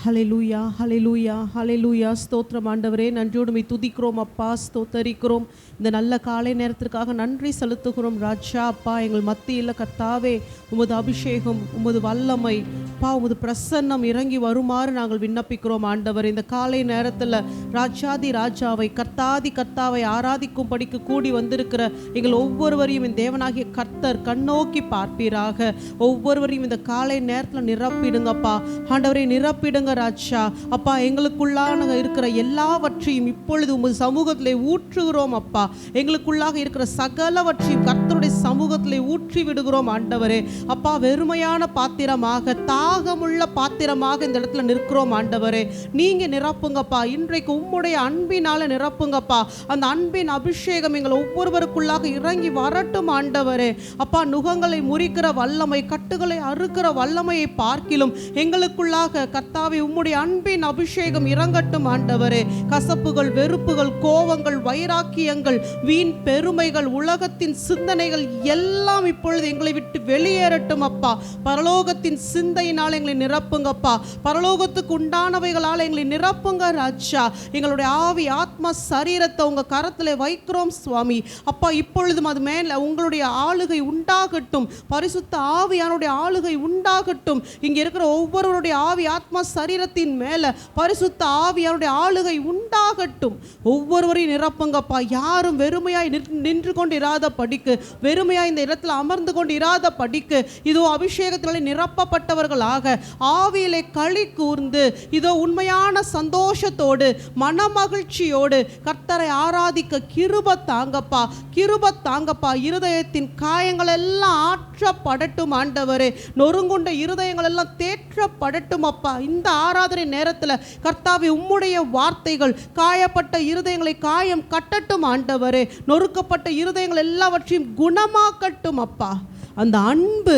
ஹல்லேலூயா, ஹல்லேலூயா, ஹல்லேலூயா. ஸ்தோத்திரம் ஆண்டவரே, நன்றியோடு உம்மை துதிக்கிறோம் அப்பா, ஸ்தோத்தரிக்கிறோம். இந்த நல்ல காலை நேரத்திற்காக நன்றி செலுத்துகிறோம் ராஜா. அப்பா, எங்கள் மத்தியில் கர்த்தாவே உமது அபிஷேகம், உமது வல்லமை, அப்பா உமது பிரசன்னம் இறங்கி வருமாறு நாங்கள் விண்ணப்பிக்கிறோம் ஆண்டவர். இந்த காலை நேரத்தில் ராஜாதி ராஜாவை, கர்த்தாதி கர்த்தாவை ஆராதிக்கும்படிக்கு கூடி வந்திருக்கிற எங்கள் ஒவ்வொருவரையும் இந்த தேவனாகிய கர்த்தர் கண்ணோக்கி பார்ப்பீராக. ஒவ்வொருவரையும் இந்த காலை நேரத்தில் நிரப்பிடுங்கப்பா ஆண்டவரை, நிரப்பிடுங்க ராஜா. அப்பா, எங்களுக்குள்ளாக இருக்கிற எல்லாவற்றையும் இப்பொழுது உமது சமூகத்திலே ஊற்றுகிறோம் அப்பா. எங்களுக்குள்ளாக இருக்கிற சகலவற்றையும் கர்த்தருடைய சமூகத்திலே ஊற்றி விடுகிறோம் ஆண்டவரே. அப்பா, வெறுமையான பாத்திரமாக, தாகமுள்ள பாத்திரமாக இந்த இடத்துல நிற்கிறோம் ஆண்டவரே. நீங்க நிரப்புங்கப்பா. இன்றைக்கு உம்முடைய அன்பினால நிரப்புங்கப்பா. அந்த அன்பின் அபிஷேகம் எங்கள் ஒவ்வொருவருக்குள்ளாக இறங்கி வரட்டும் ஆண்டவரே. அப்பா, நுகங்களை முறிக்கிற வல்லமை, கட்டுகளை அறுக்கிற வல்லமையை பார்க்கிலும் எங்களுக்குள்ளாக கர்த்தாவே உம்முடைய அன்பின் அபிஷேகம் இறங்கட்டும் ஆண்டவரே. கசப்புகள், வெறுப்புகள், கோவங்கள், வைராக்கியங்கள், வீண் பெருமைகள், உலகத்தின் சிந்தனைகள் எல்லாம் இப்பொழுது எங்களை விட்டு வெளியேறட்டும் அப்பா. பரலோகத்தின் சிந்தையினால் எங்களை நிரப்புங்கப்பா. பரலோகத்துக்கு உண்டானவைகளால் எங்களை நிரப்புங்க ராஜா. எங்களுடைய ஆவி, ஆத்மா, சரீரத்தை உங்க கரத்தில் வைக்கிறோம் சுவாமி. அப்பா, இப்பொழுதும் அது மேல உங்களுடைய ஆளுகை உண்டாகட்டும். பரிசுத்த ஆவியானுடைய ஆளுகை உண்டாகட்டும். இங்க இருக்கிற ஒவ்வொருவருடைய ஆவி, ஆத்மா, சரீரத்தின் மேல பரிசுத்த ஆவியானுடைய ஆளுகை உண்டாகட்டும். ஒவ்வொருவரையும் நிரப்புங்கப்பா. யாரும் வெறுமையாய் நின்று கொண்டு இராத படிக்கு, வெறுமையாய் இந்த இடத்துல அமர்ந்து கொண்டு இராத படிக்கு, இதோ அபிஷேகத்தினாலே நிரப்பப்பட்டவர்களாக ஆவியிலே களி கூர்ந்து, இதோ உண்மையான சந்தோஷத்தோடு, மனமகிழ்ச்சியோடு கர்த்தரை ஆராதிக்க கிருபை தாங்கப்பா, கிருபை தாங்கப்பா. இருதயத்தின் காயங்கள் எல்லாம் ஆற்றப்படட்டும் ஆண்டவரே. நொறுங்குண்ட இருதயங்கள் எல்லாம் தேற்றப்படட்டும் அப்பா. இந்த ஆராதனை நேரத்தில் கர்த்தாவே உம்முடைய வார்த்தைகள் காயப்பட்ட இருதயங்களை காயம் கட்டட்டும் ஆண்டவரே. நொறுக்கப்பட்ட இருதயங்கள் எல்லாவற்றையும் குணமாக்கட்டும் அப்பா. அந்த அன்பு,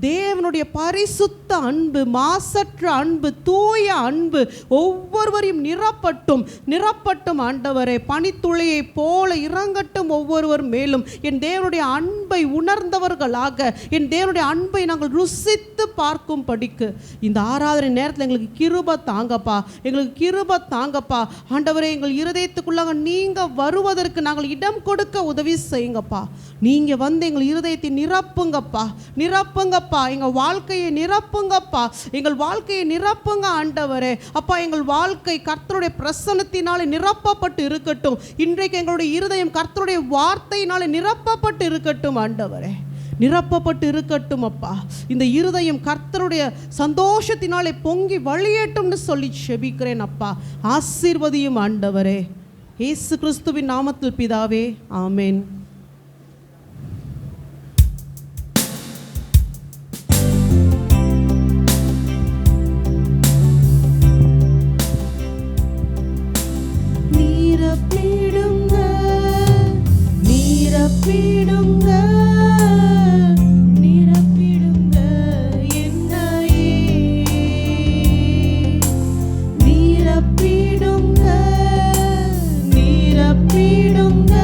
தேவனுடைய பரிசுத்த அன்பு, மாசற்ற அன்பு, தூய அன்பு ஒவ்வொருவரையும் நிரப்பட்டும், நிரப்பட்டும் ஆண்டவரே. பனித்துளியை போல இறங்கட்டும் ஒவ்வொருவர் மேலும். என் தேவனுடைய அன்பை உணர்ந்தவர்களாக, என் தேவனுடைய அன்பை நாங்கள் ருசித்து பார்க்கும் படிக்கு இந்த ஆராதனை நேரத்தில் எங்களுக்கு கிருபை தாங்கப்பா, எங்களுக்கு கிருபை தாங்கப்பா ஆண்டவரே. எங்கள் இருதயத்துக்குள்ளாக நீங்க வருவதற்கு நாங்கள் இடம் கொடுக்க உதவி செய்யுங்கப்பா. நீங்க வந்து எங்கள் இருதயத்தை நிரப்புங்கப்பா, நிரப்புங்கப்பா. எங்கள் வாழ்க்கையை நிரப்புங்கப்பா, எங்கள் வாழ்க்கையை நிரப்புங்க ஆண்டவரே. அப்பா, எங்கள் வாழ்க்கை கர்த்தருடைய பிரசன்னத்தினாலே நிரப்பப்பட்டு இருக்கட்டும். இன்றைக்கு எங்களுடைய இருதயம் கர்த்தருடைய வார்த்தையினாலே நிரப்பப்பட்டு இருக்கட்டும் ஆண்டவரே, நிரப்பப்பட்டு இருக்கட்டும் அப்பா. இந்த இருதயம் கர்த்தருடைய சந்தோஷத்தினாலே பொங்கி வழியேட்டும்னு சொல்லி செபிக்கிறேன் அப்பா. ஆசீர்வதியும் ஆண்டவரே, இயேசு கிறிஸ்துவின் நாமத்தில் பிதாவே, ஆமென். நீரப்பிடுங்க, நீரப்பிடுங்க, நீரப்பிடுங்க என்னையே. நீரப்பிடுங்க, நீரப்பிடுங்க,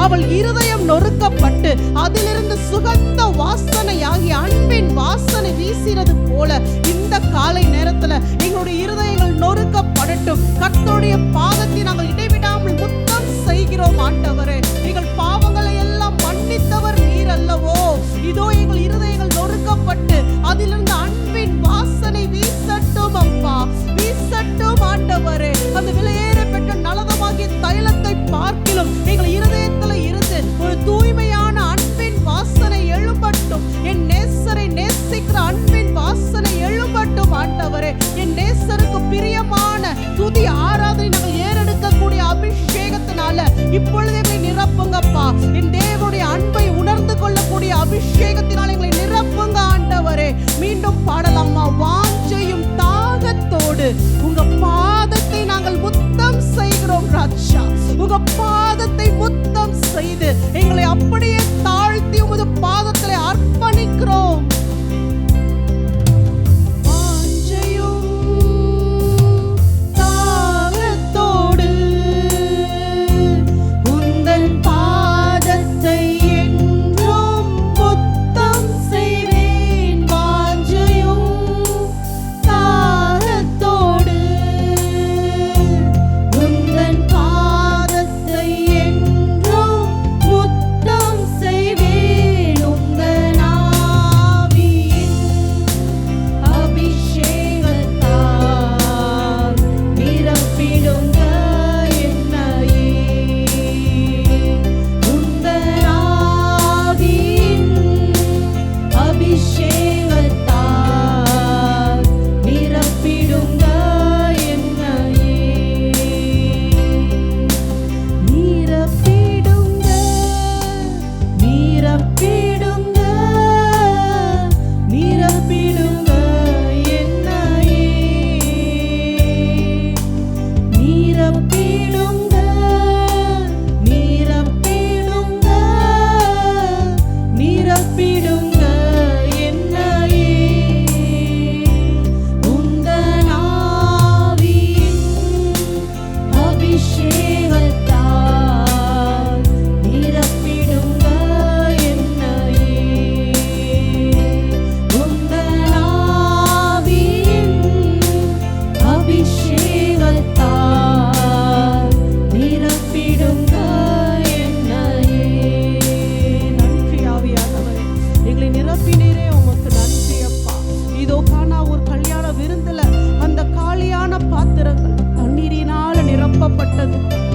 அவள் இருதயம் நொறுக்கப்பட்டு அதிலிருந்து சுகந்த வாசனையாகி அன்பின் வாசனை வீசினது போல இந்த காலை நேரத்துல எங்களுடைய இருதயங்கள் நொறுக்கப்படட்டும். கர்த்தருடைய பாதத்தை நாங்கள் இடைவிடாமல் முத்தம் செய்கிறோம். ஆண்டவரே, எங்கள் பாவங்களை எல்லாம் மன்னித்தவர் நீர் அல்லவோ. இதோ எங்கள் இருதயங்கள் நொறுக்கப்பட்டு அதிலிருந்து அன்பின் வாசனை வீசட்டும் அப்பா, வீசட்டும் ஆண்டவரே. அந்த விலையேற பெற்ற நலதமாகிய தைலத்தை பார்க்கிலும் எங்கள் இருதயத்துல இருந்து ஒரு தூய்மையான அன்பின் வாசனை எழும்பட்டும். என் நேசரை நேசிக்கிற அன்பின் வாசனை எழும்பட்டும் ஆண்டவரே. என் நேசருக்கு பிரியமான துதி ஆராதனை நாங்கள் ஏறெடுக்கக்கூடிய அபிஷேகத்தினால இப்பொழுதே எங்களை நிரப்புங்கப்பா. என் தேவனுடைய அன்பை உணர்ந்து கொள்ளக்கூடிய அபிஷேகத்தினால் எங்களை நிரப்புங்க ஆண்டவரே. மீண்டும் பாடலாமா? வாஞ்சையும் தாகத்தோடு உங்க பாதத்தை நாங்கள் முத்தம் செய்கிறோம் ராஜா. உங்க பாதத்தை முத்தம் செய்து எங்களை அப்படியே தாழ்த்தி உமது பாதத்திலே அர்ப்பணிக்கிறோம்.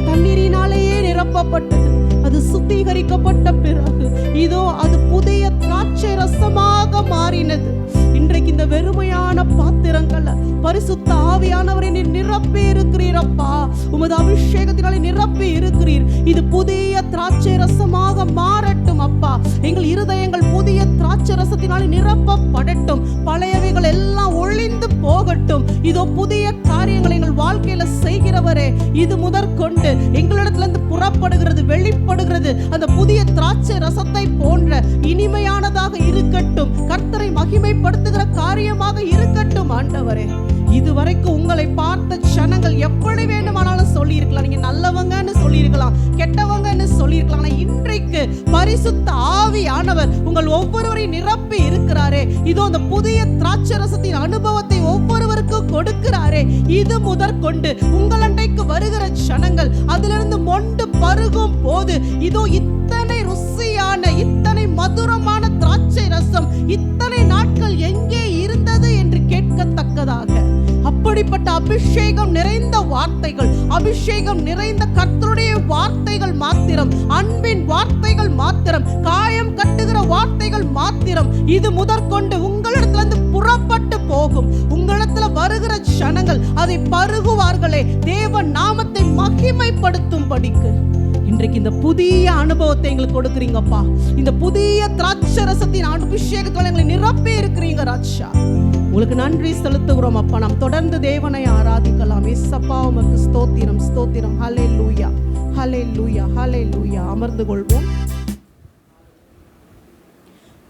தண்ணீரினாலேயே நிரப்பப்பட்டது. அது சுத்திகரிக்கப்பட்ட பிறகு இதோ அது புதிய திராட்சை ரசமாக மாறினது. இன்றைக்கு இந்த வெறுமையான பாத்திரங்கள் பரிசுத்த ஆவியானவரை நீர் நிரப்பி இருக்கிறீரப்பா. உமது அபிஷேகத்தினாலே நிரப்பி இருக்கிறீர். இது புதிய திராட்சை ரசமாக மாறட்டும் அப்பா. எங்கள் இருதயங்கள் புதிய திராட்சை ரசத்தினாலே நிரப்பப்படட்டும். பழையவைகள் எல்லாம் ஒழிந்து போகட்டும். இதோ புதிய காரியங்களை எங்கள் வாழ்க்கையில செய்கிறவரே, இது முதற்கொண்டு எங்களிடத்திலிருந்து புறப்படுகிறது, வெளிப்படுகிறது அந்த புதிய திராட்சை ரசத்தை போன்ற இனிமையானதாக இருக்கட்டும். கர்த்தரை மகிமைப்படுத்துகிற காரியமாக இருக்கட்டும் ஆண்டவரே. இதுவரைக்கும் உங்களை பார்த்த ஜனங்கள் எப்படி வேண்டுமானாலும் சொல்லி இருக்கலாம், நீங்க நல்லவங்கன்னு சொல்லி இருக்கலாம், கெட்டவங்கன்னு சொல்லி இருக்கலாம். ஆனா இன்றைக்கு பரிசுத்த ஆவியானவர் உங்கள் ஒவ்வொருவரையும் நிரப்பி இருக்கிறாரே. இதோ அந்த புதிய திராட்சை ரசத்தின் அனுபவத்தை ஒவ்வொருவருக்கும் கொடுக்கிறாரே. இது முதற்கொண்டு உங்கள் அண்டைக்கு வருகிற ஜனங்கள் அதிலிருந்து மொண்டு பருகும் போது இதோ இத்தனை ருசியான, இத்தனை மதுரமான திராட்சை ரசம் இத்தனை நாட்கள் எங்கே இருந்தது என்று கேட்கத்தக்கதாக அப்படிப்பட்ட அபிஷேகம் நிறைந்த வார்த்தைகள், அபிஷேகம் நிறைந்த கர்த்தருடைய வார்த்தைகள் மாத்திரம், அன்பின் வார்த்தைகள் மாத்திரம், காயம் கட்டுகிற வார்த்தைகள் மாத்திரம் இது முதற்கொண்டு உங்களிடத்திலிருந்து புறப்பட்டு போகும். உங்களிடத்துல வருகிற ஜனங்கள் அதை பருகுவார்களே, தேவ நாமத்தை மகிமைப்படுத்தும் படிக்கு இன்றைக்கு இந்த புதிய அனுபவத்தை எங்களுக்கு கொடுக்குறீங்கப்பா. இந்த புதிய திராட்சை ரசத்தின் அபிஷேகத்தால் எங்களை நிரப்பி இருக்கிறீங்க ராஜா. உங்களுக்கு நன்றி செலுத்துகிறோம் அப்பா. நாம் தொடர்ந்து தேவனை ஆராதிக்கலாம். ஏசப்பா உமக்கு ஸ்தோத்திரம், ஸ்தோத்திரம். ஹல்லேலூயா, ஹல்லேலூயா, ஹல்லேலூயா. அமர்ந்து கொள்வோம்.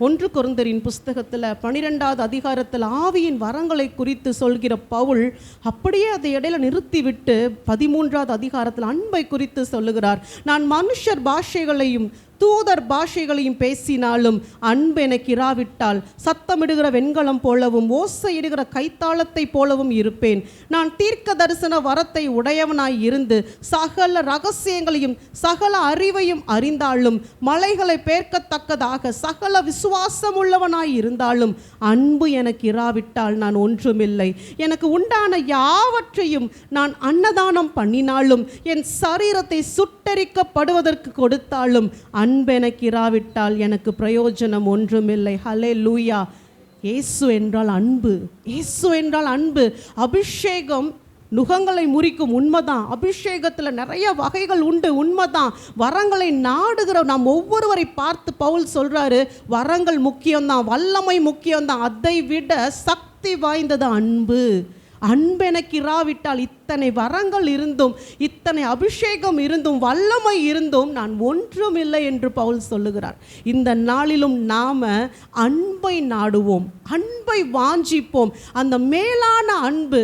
1 கொரிந்தியரின் புஸ்தகத்தில் 12வது அதிகாரத்தில் ஆவியின் வரங்களை குறித்து சொல்கிற பவுல் அப்படியே அதை இடையில நிறுத்திவிட்டு 13வது அதிகாரத்தில் அன்பை குறித்து சொல்லுகிறார். நான் மனுஷர் பாஷைகளையும் தூதர் பாஷைகளையும் பேசினாலும் அன்பு எனக்கு இராவிட்டால் சத்தமிடுகிற வெண்கலம் போலவும் ஓசையிடுகிற கைத்தாளத்தை போலவும் இருப்பேன். நான் தீர்க்க தரிசன வரத்தை உடையவனாய் இருந்து சகல ரகசியங்களையும் சகல அறிவையும் அறிந்தாலும் மலைகளை பேர்க்கத்தக்கதாக சகல விசுவாசம் உள்ளவனாய் இருந்தாலும் அன்பு எனக்கு இராவிட்டால் நான் ஒன்றுமில்லை. எனக்கு உண்டான யாவற்றையும் நான் அன்னதானம் பண்ணினாலும் என் சரீரத்தை சுட்டரிக்கப்படுவதற்கு கொடுத்தாலும் அன்பெனக்கு இராவிட்டால் எனக்கு பிரயோஜனம் ஒன்றுமில்லை. ஹல்லேலூயா. இயேசு என்றால் அன்பு. இயேசு என்றால் அன்பு. அபிஷேகம் நுகங்களை முறிக்கும், உண்மைதான். அபிஷேகத்தில் நிறைய வகைகள் உண்டு, உண்மைதான். வரங்களை நாடுகிற நாம் ஒவ்வொருவரை பார்த்து பவுல் சொல்றாரு, வரங்கள் முக்கியம்தான், வல்லமை முக்கியம்தான், அதை விட சக்தி வாய்ந்தது அன்பு. அன்பெனக்கு இராவிட்டால் இத்தனை வரங்கள் இருந்தும் இத்தனை அபிஷேகம் இருந்தும் வல்லமை இருந்தும் நான் ஒன்றுமில்லை என்று பவுல் சொல்லுகிறார். இந்த நாளிலும் நாம அன்பை நாடுவோம், அன்பை வாஞ்சிப்போம். அந்த மேலான அன்பு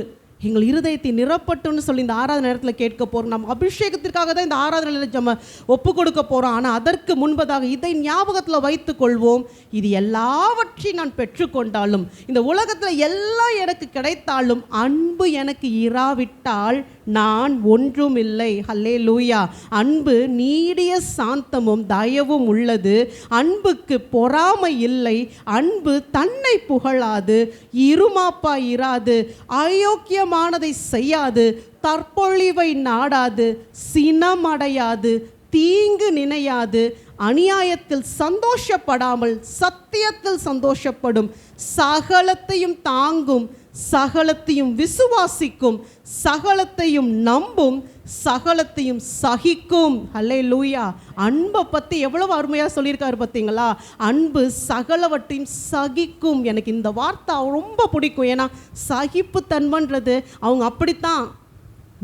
எங்கள் இருதயத்தை நிரப்பட்டுன்னு சொல்லி இந்த ஆராதனை நேரத்தில் கேட்க போகிறோம். நம்ம அபிஷேகத்திற்காக தான் இந்த ஆராதனையில் நம்ம ஒப்பு கொடுக்க போகிறோம். ஆனால் அதற்கு முன்பதாக இதை ஞாபகத்தில் வைத்து கொள்வோம். இது எல்லாவற்றையும் நான் பெற்றுக்கொண்டாலும், இந்த உலகத்தில் எல்லாம் எனக்கு கிடைத்தாலும் அன்பு எனக்கு இராவிட்டால் நான் ஒன்றும் இல்லை. ஹல்லேலூயா. அன்பு நீடிய சாந்தமும் தயவும் உள்ளது. அன்புக்கு பொறாமை இல்லை. அன்பு தன்னை புகழாது, இருமாப்பா இராது, அயோக்கியமானதை செய்யாது, தற்பொழிவை நாடாது, சினமடையாது, தீங்கு நினையாது, அநியாயத்தில் சந்தோஷப்படாமல் சத்தியத்தில் சந்தோஷப்படும், சகலத்தையும் தாங்கும், சகலத்தையும் விசுவாசிக்கும், சகலத்தையும் நம்பும், சகலத்தையும் சகிக்கும். ஹல்லேலூயா. அன்பை பற்றி எவ்வளவு அருமையாக சொல்லியிருக்காரு பார்த்தீங்களா? அன்பு சகலவற்றையும் சகிக்கும். எனக்கு இந்த வார்த்தை ரொம்ப பிடிக்கும். ஏன்னா சகிப்பு தன்மைன்றது அவங்க அப்படித்தான்.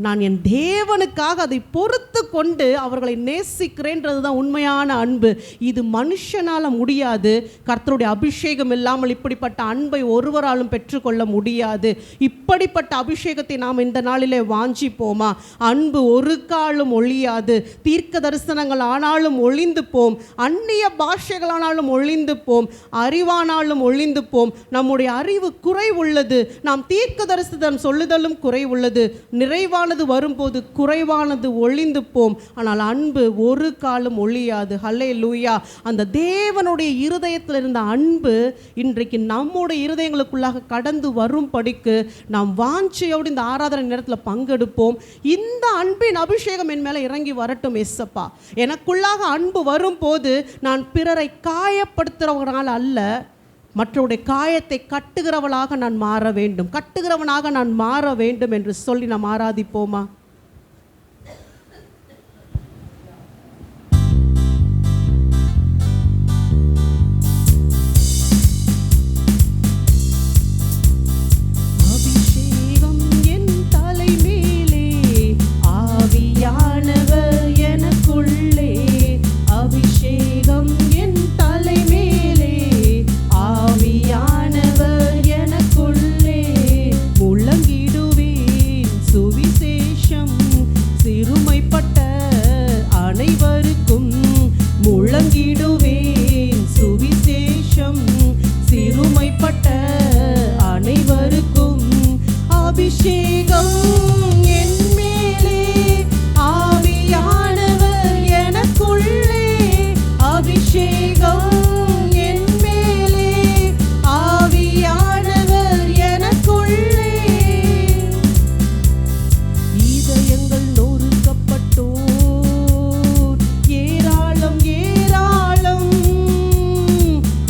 நான் என் தேவனுக்காக அதை பொறுத்து கொண்டு அவர்களை நேசிக்கிறேன்றது தான் உண்மையான அன்பு. இது மனுஷனால் முடியாது. கர்த்தருடைய அபிஷேகம் இல்லாமல் இப்படிப்பட்ட அன்பை ஒருவராலும் பெற்றுக்கொள்ள முடியாது. இப்படிப்பட்ட அபிஷேகத்தை நாம் இந்த நாளிலே வாஞ்சிப்போமா? அன்பு ஒரு காலும் ஒழியாது. தீர்க்க தரிசனங்கள் ஆனாலும் ஒழிந்து போம், அந்நிய பாஷைகளானாலும் ஒழிந்து போம், அறிவானாலும் ஒழிந்து போம். நம்முடைய அறிவு குறைவுள்ளது, நாம் தீர்க்க தரிசனம் சொல்லுதலும் குறைவுள்ளது. நிறைவான வரும்போது குறைவானது ஒழிந்து போம். ஆனால் அன்பு ஒரு காலம் ஒழியாது. ஹல்லேலூயா. அந்த தேவனுடைய இருதயத்தில் இருந்த அன்பு இன்றைக்கு நம்முடைய இருதயங்களுக்குள்ளாக கடந்து வரும் படிக்கு நாம் வாஞ்சையோடு இந்த ஆராதனை நேரத்தில் பங்கெடுப்போம். இந்த அன்பின் அபிஷேகம் என் மேலே இறங்கி வரட்டும் ஏசப்பா. எனக்குள்ளாக அன்பு வரும்போது நான் பிறரை காயப்படுத்துகிறவனால் அல்ல, மற்றவருடைய காயத்தை கட்டுகிறவளாக நான் மாற வேண்டும், கட்டுகிறவனாக நான் மாற வேண்டும் என்று சொல்லி நாம் ஆராதிப்போமா? அபிஷேகம் என் தலை மேலே, ஆவியானவர் எனக்குள்ளே. அபிஷேகம் என் தலை மேலே, ஆவியானவர் எனக்குள்ளே. முழங்கிடுவேன் சுவிசேஷம் சிறுமைப்பட்ட அனைவருக்கும். முழங்கிடுவேன் சுவிசேஷம் சிறுமைப்பட்ட அனைவருக்கும். அபிஷேகம் என் மேலே, ஆவியானவர் எனக்குள்ளே. அபிஷேகம்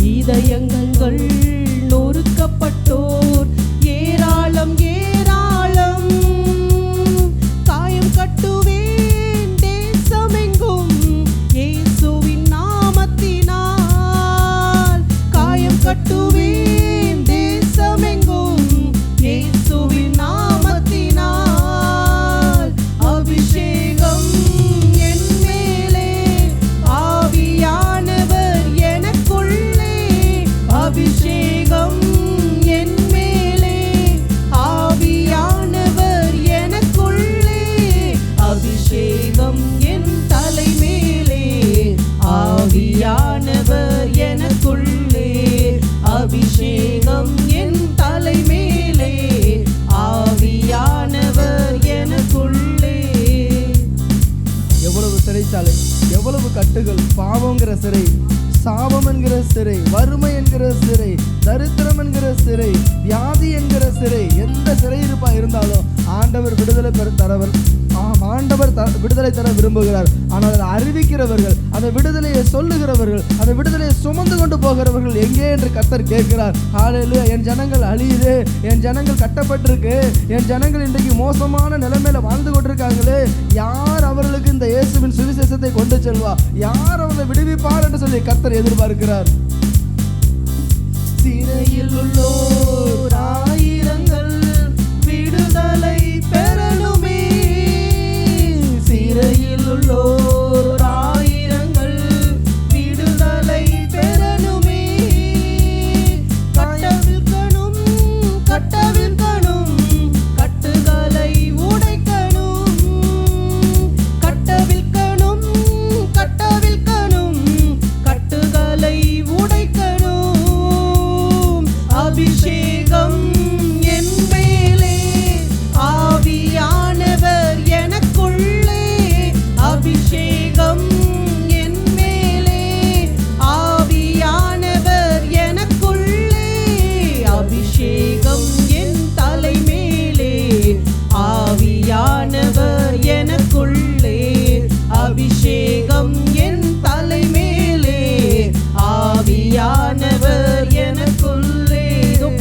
இதயங்கள் நொறுக்கப்பட்டோர் ஏராளம் ஏராளம். பாவங்கிற சிறை, சாபம் என்கிற சிறை, வறுமை என்கிற சிறை, தரித்திரம் என்கிற சிறை, வியாதி என்கிற சிறை, எந்த சிறை இருப்பா இருந்தாலும் ஆண்டவர் விடுதலை தரவர். ஆண்டவர் விடுதலை தர விரும்புகிறார். ஆனால் அதை அறிவிக்கிறவர்கள், அந்த விடுதலையை சொல்லுகிறவர்கள், அந்த விடுதலையை சுமந்து கொண்டு போகிறவர்கள் எங்கே என்று கர்த்தர் கேட்கிறார். ஹல்லேலூயா. என் ஜனங்கள் அழியுது, என் ஜனங்கள் கட்டப்பட்டிருக்கு, என் ஜனங்கள் இன்றைக்கு மோசமான நிலைமையில வாழ்ந்து கொண்டிருக்காங்களே, யார் அவர்களுக்கு இந்த இயேசுவின் சுவிசேஷத்தை கொண்டு செல்வா, யார் அவர்களை விடுவிப்பார் என்று சொல்லி கர்த்தர் எதிர்பார்க்கிறார். சிறையில் உள்ளோர் ஆயிரங்கள் விடுதலை பெறணுமே, சிறையில் உள்ளோர் ஆயிரங்கள் விடுதலை பெறணுமே, கட்டவிழ்க்கணும் கட்டவிழ்க்கணும் கட்டுகளை உடைக்கணும், கட்டவிழ்க்கணும் கட்டவிழ்க்கணும் கட்டுகளை உடைக்கணும், அபிஷேகம் என் மேலே, ஆவியானவர் எனக்குள்ளே, அபிஷேகம் என் மேலே, ஆவியானவர் எனக்குள்ளே, அபிஷேகம் என் தலை மேலே, ஆவியானவர் எனக்குள்ளே, அபிஷேகம் என் தலை மேலே, ஆவியானவர் எனக்குள்ளே.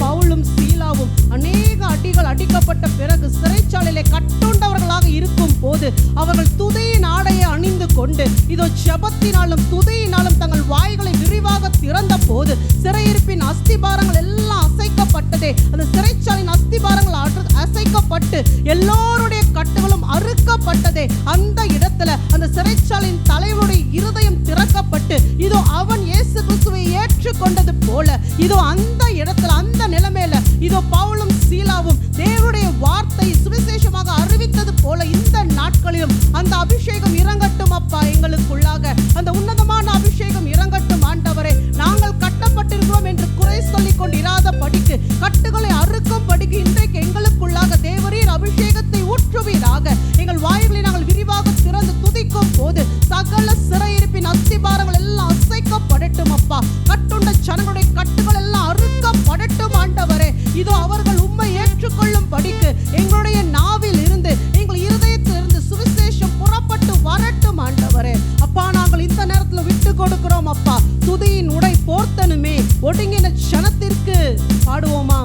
பவுலும் சீலாவும் அநேக அடிகள் அடிக்கப்பட்ட பிறகு சிறைச்சாலையிலே கட்டுண்டவர்களாக இருக்கும் போது அவர்கள் துதியின் ஆடையை அணிந்து கொண்டு இதோ ஜெபத்தினாலும் துதியினாலும் தங்கள் வாய்களை விரிவாக திறந்த போது சிறையிருப்பின் அஸ்திபாரங்கள் எல்லாம் அசைக்கப்பட்டதே. அந்த சிறைச்சாலையின் அஸ்திபாரங்கள் அசைக்கப்பட்டு எல்லோருடைய கட்டுகளும் அறுக்கப்பட்டதே. அந்த இடத்துல அந்த சிறைச்சாலையின் தலைவருடைய இருதயம் திறக்கப்பட்டு இதோ அவன் இயேசு கிறிஸ்துவை ஏற்றுக்கொண்டது போல இதோ அந்த இடத்துல அந்த நிலைமையில இதோ பவுலும் சீலாவும் தேவனுடைய வார்த்தை சுவிசேஷமாக அறிவித்தது போல இந்த நாட்களிலும் அந்த அபிஷேகம் இறங்கட்டும் அப்பா, எங்களுக்குள்ளாக அந்த உன்னதமான அபிஷேகம் இறங்கட்டும் ஆண்டவரே. நாங்கள் கட்டப்பட்டிருக்கிறோம் என்று குறை சொல்லிக் கொண்டு இராத படிக்கு கட்டுகளை அறுக்கும் படிக்கு இன்றைக்கு எங்களுக்குள்ளாக தேவரீர் அபிஷேகத்தை ஊற்றுவீராக. எங்கள் வாய்களை நாங்கள் விரிவாக திறந்து துதிக்கும் போது சகல சிறையிருப்பின் அஸ்திபாரங்கள் எல்லாம் அசைக்கப்படட்டும் அப்பா. கட்டுண்ட ஜனங்களுடைய கட்டுகள் எல்லாம் அறுக்கப்படட்டும் ஆண்டவரே. இதோ அவர்கள் உம்மை ஏற்றுக்கொள்ளும் படிக்கு எங்களுடைய நாவில் இருந்து எங்கள் இருதயத்திலிருந்து சுவிசேஷம் புறப்பட்டு வரட்டும் ஆண்டவரே. அப்பா நாங்கள் இந்த நேரத்தில் விட்டு கொடுக்கிறோம் அப்பா. துதியின் உடை போர்த்தனுமே ஒடுங்கின ஜனத்திற்கு பாடுவோமா?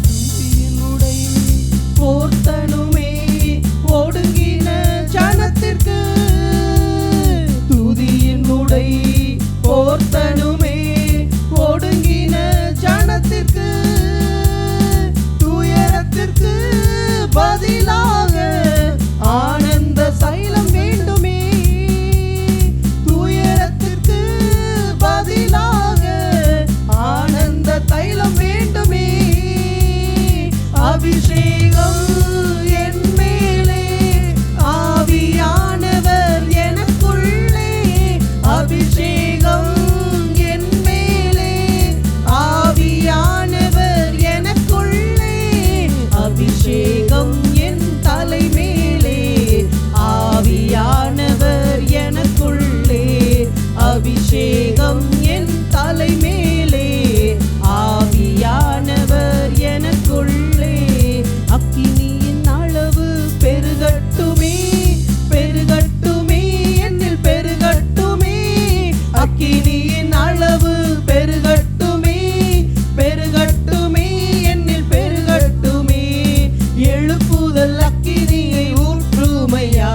துதியின் உடை போர்த்தனுமே ஒடுங்கின ஜனத்திற்கு, துதியின் உடை போர்த்தனுமே ஒடுங்கின ஜனத்திற்கு, துயரத்திற்கு பதிலாக ஆனந்த சைலம் வேண்டுமே, துயரத்திற்கு பதிலாக ஆனந்த தைலம் வேண்டுமே, அபிஷேகம் என் மேலே, ஆவியானவர் எனக்குள்ளே, அபிஷேகம் என் மேலே, ஆவியானவர் எனக்குள்ளே, அபிஷேகம் என் தலை மேலே, ஆவியானவர் எனக்குள்ளே, அபிஷேகம் என் தலை மேலே, ஆவியானவர் எனக்குள்ளே, அக்கினியின் அளவு பெருகட்டுமே பெருகட்டுமே என்னில் பெருகட்டுமே, அக்கினியின் அளவு பெருகட்டுமே பெருகட்டுமே என்னில் பெருகட்டுமே, எழுப்புதல் அக்கினியை ஊற்றுமையா,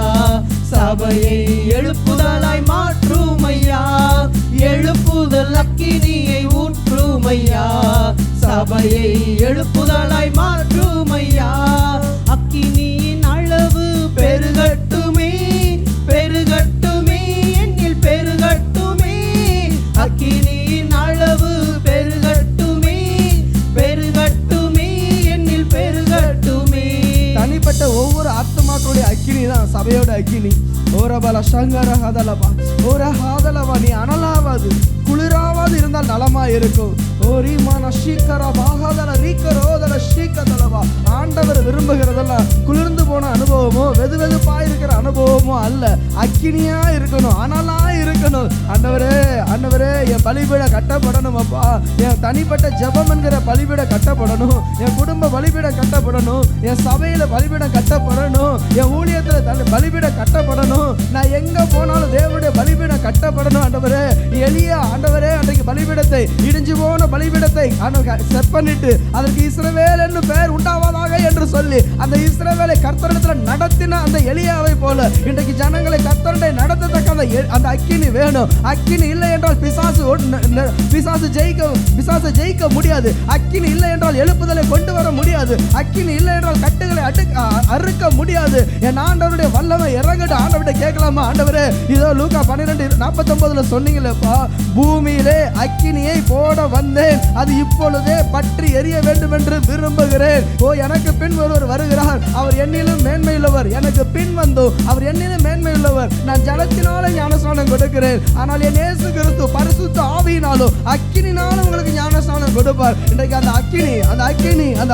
சபையை எழுப்புதலாய் மாற்றுமையா, எழுப்புதல் அக்கினியை ஊற்றுமையா, சபையை எழுப்புதலாய் மாற்றுமையா, அக்கினியின் அளவு பெருகட்டுமே பெருகட்டுமே என்னில் பெருகட்டுமே, அக்கினியின் அளவு பெருகட்டுமே பெருகட்டுமே என்னில் பெருகட்டுமே. தனிப்பட்ட ஒவ்வொரு ஆத்மாக்களுடைய அக்கினி தான் சபையோட அக்கினி. ஓரபல சங்கர ஹதலபா ஓர ஹாதலவா, நீ அனலாவது குளிராவா குளிராது இருந்தால் நலமா இருக்கும். ஆண்டவர் விரும்புகிறதெல்லாம் குளிர்ந்து போன அனுபவமோ வெதுவெதுப்பா இருக்கிற அனுபவமோ அல்ல, அக்கினியா இருக்கணும், அனலா இருக்கணும். ஆண்டவரே ஆண்டவரே என் பலிபீட கட்டப்படணும் அப்பா, என் தனிப்பட்ட ஜெபம் என்கிற பலிபீட கட்டப்படணும், என் குடும்ப பலிபீட கட்டப்படணும், என் சபையில பலிபீடம் கட்டப்படணும், என் ஊழியத்துல பலிபீடம் கட்டப்படணும், நான் எங்க போனாலும் தேவனுடைய பலிபீடம் கட்டப்படணும். ஆண்டவரே எலியா ஆண்டவரே அன்றைக்கு பலிபீடத்தை இடிஞ்சு போன பலிபீடத்தை செட் பண்ணிட்டு அதற்கு இஸ்ரவேல் என்று பெயர் உண்டாவதாக என்று சொல்லி அந்த இஸ்ரவேலை கர்த்தரிடத்தில் நடத்தின அந்த எலியாவை போல இன்றைக்கு ஜனங்களை கர்த்தருடைய நடத்தத்தக்க அந்த அக்கினி வேணும். அக்கினி இல்லை என்றால் பிசாசு ஜெயிக்க முடியாது. அக்கினி இல்லை என்றால் எழுப்புதலை கொண்டு வர முடியாது. அக்கினி இல்லை என்றால் கட்டுகளை அறுக்க முடியாது. என் ஆண்டவருடைய வல்லமை இறங்கட்டு. ஆண்டவர்கிட்ட கேட்கலாமா? ஆண்டவரே இதோ லூக்கா 12:49 சொன்னீங்களேப்பா, பூமியிலே அக்கினியை போட வந்தேன், அது இப்பொழுதே பற்றி எரிய வேண்டும் என்று விரும்புகிறேன். ஓ எனக்கு பின் ஒருவர் வருகிறார், அவர் என்னிலும் மேன்மையுள்ளவர், எனக்கு பின் வந்தோ அவர் என்னிலும் மேன்மையுள்ளவர். நான் ஜலத்தினால ஞானஸ்நானம் கொடுக்கிறேன், ஆனால் என் இயேசு கிறிஸ்து பரிசுத்த ஆவியினாலும் அக்கினினாலும் உங்களுக்கு ஞானஸ்நானம் கொடுப்பார். இன்றைக்கு அந்த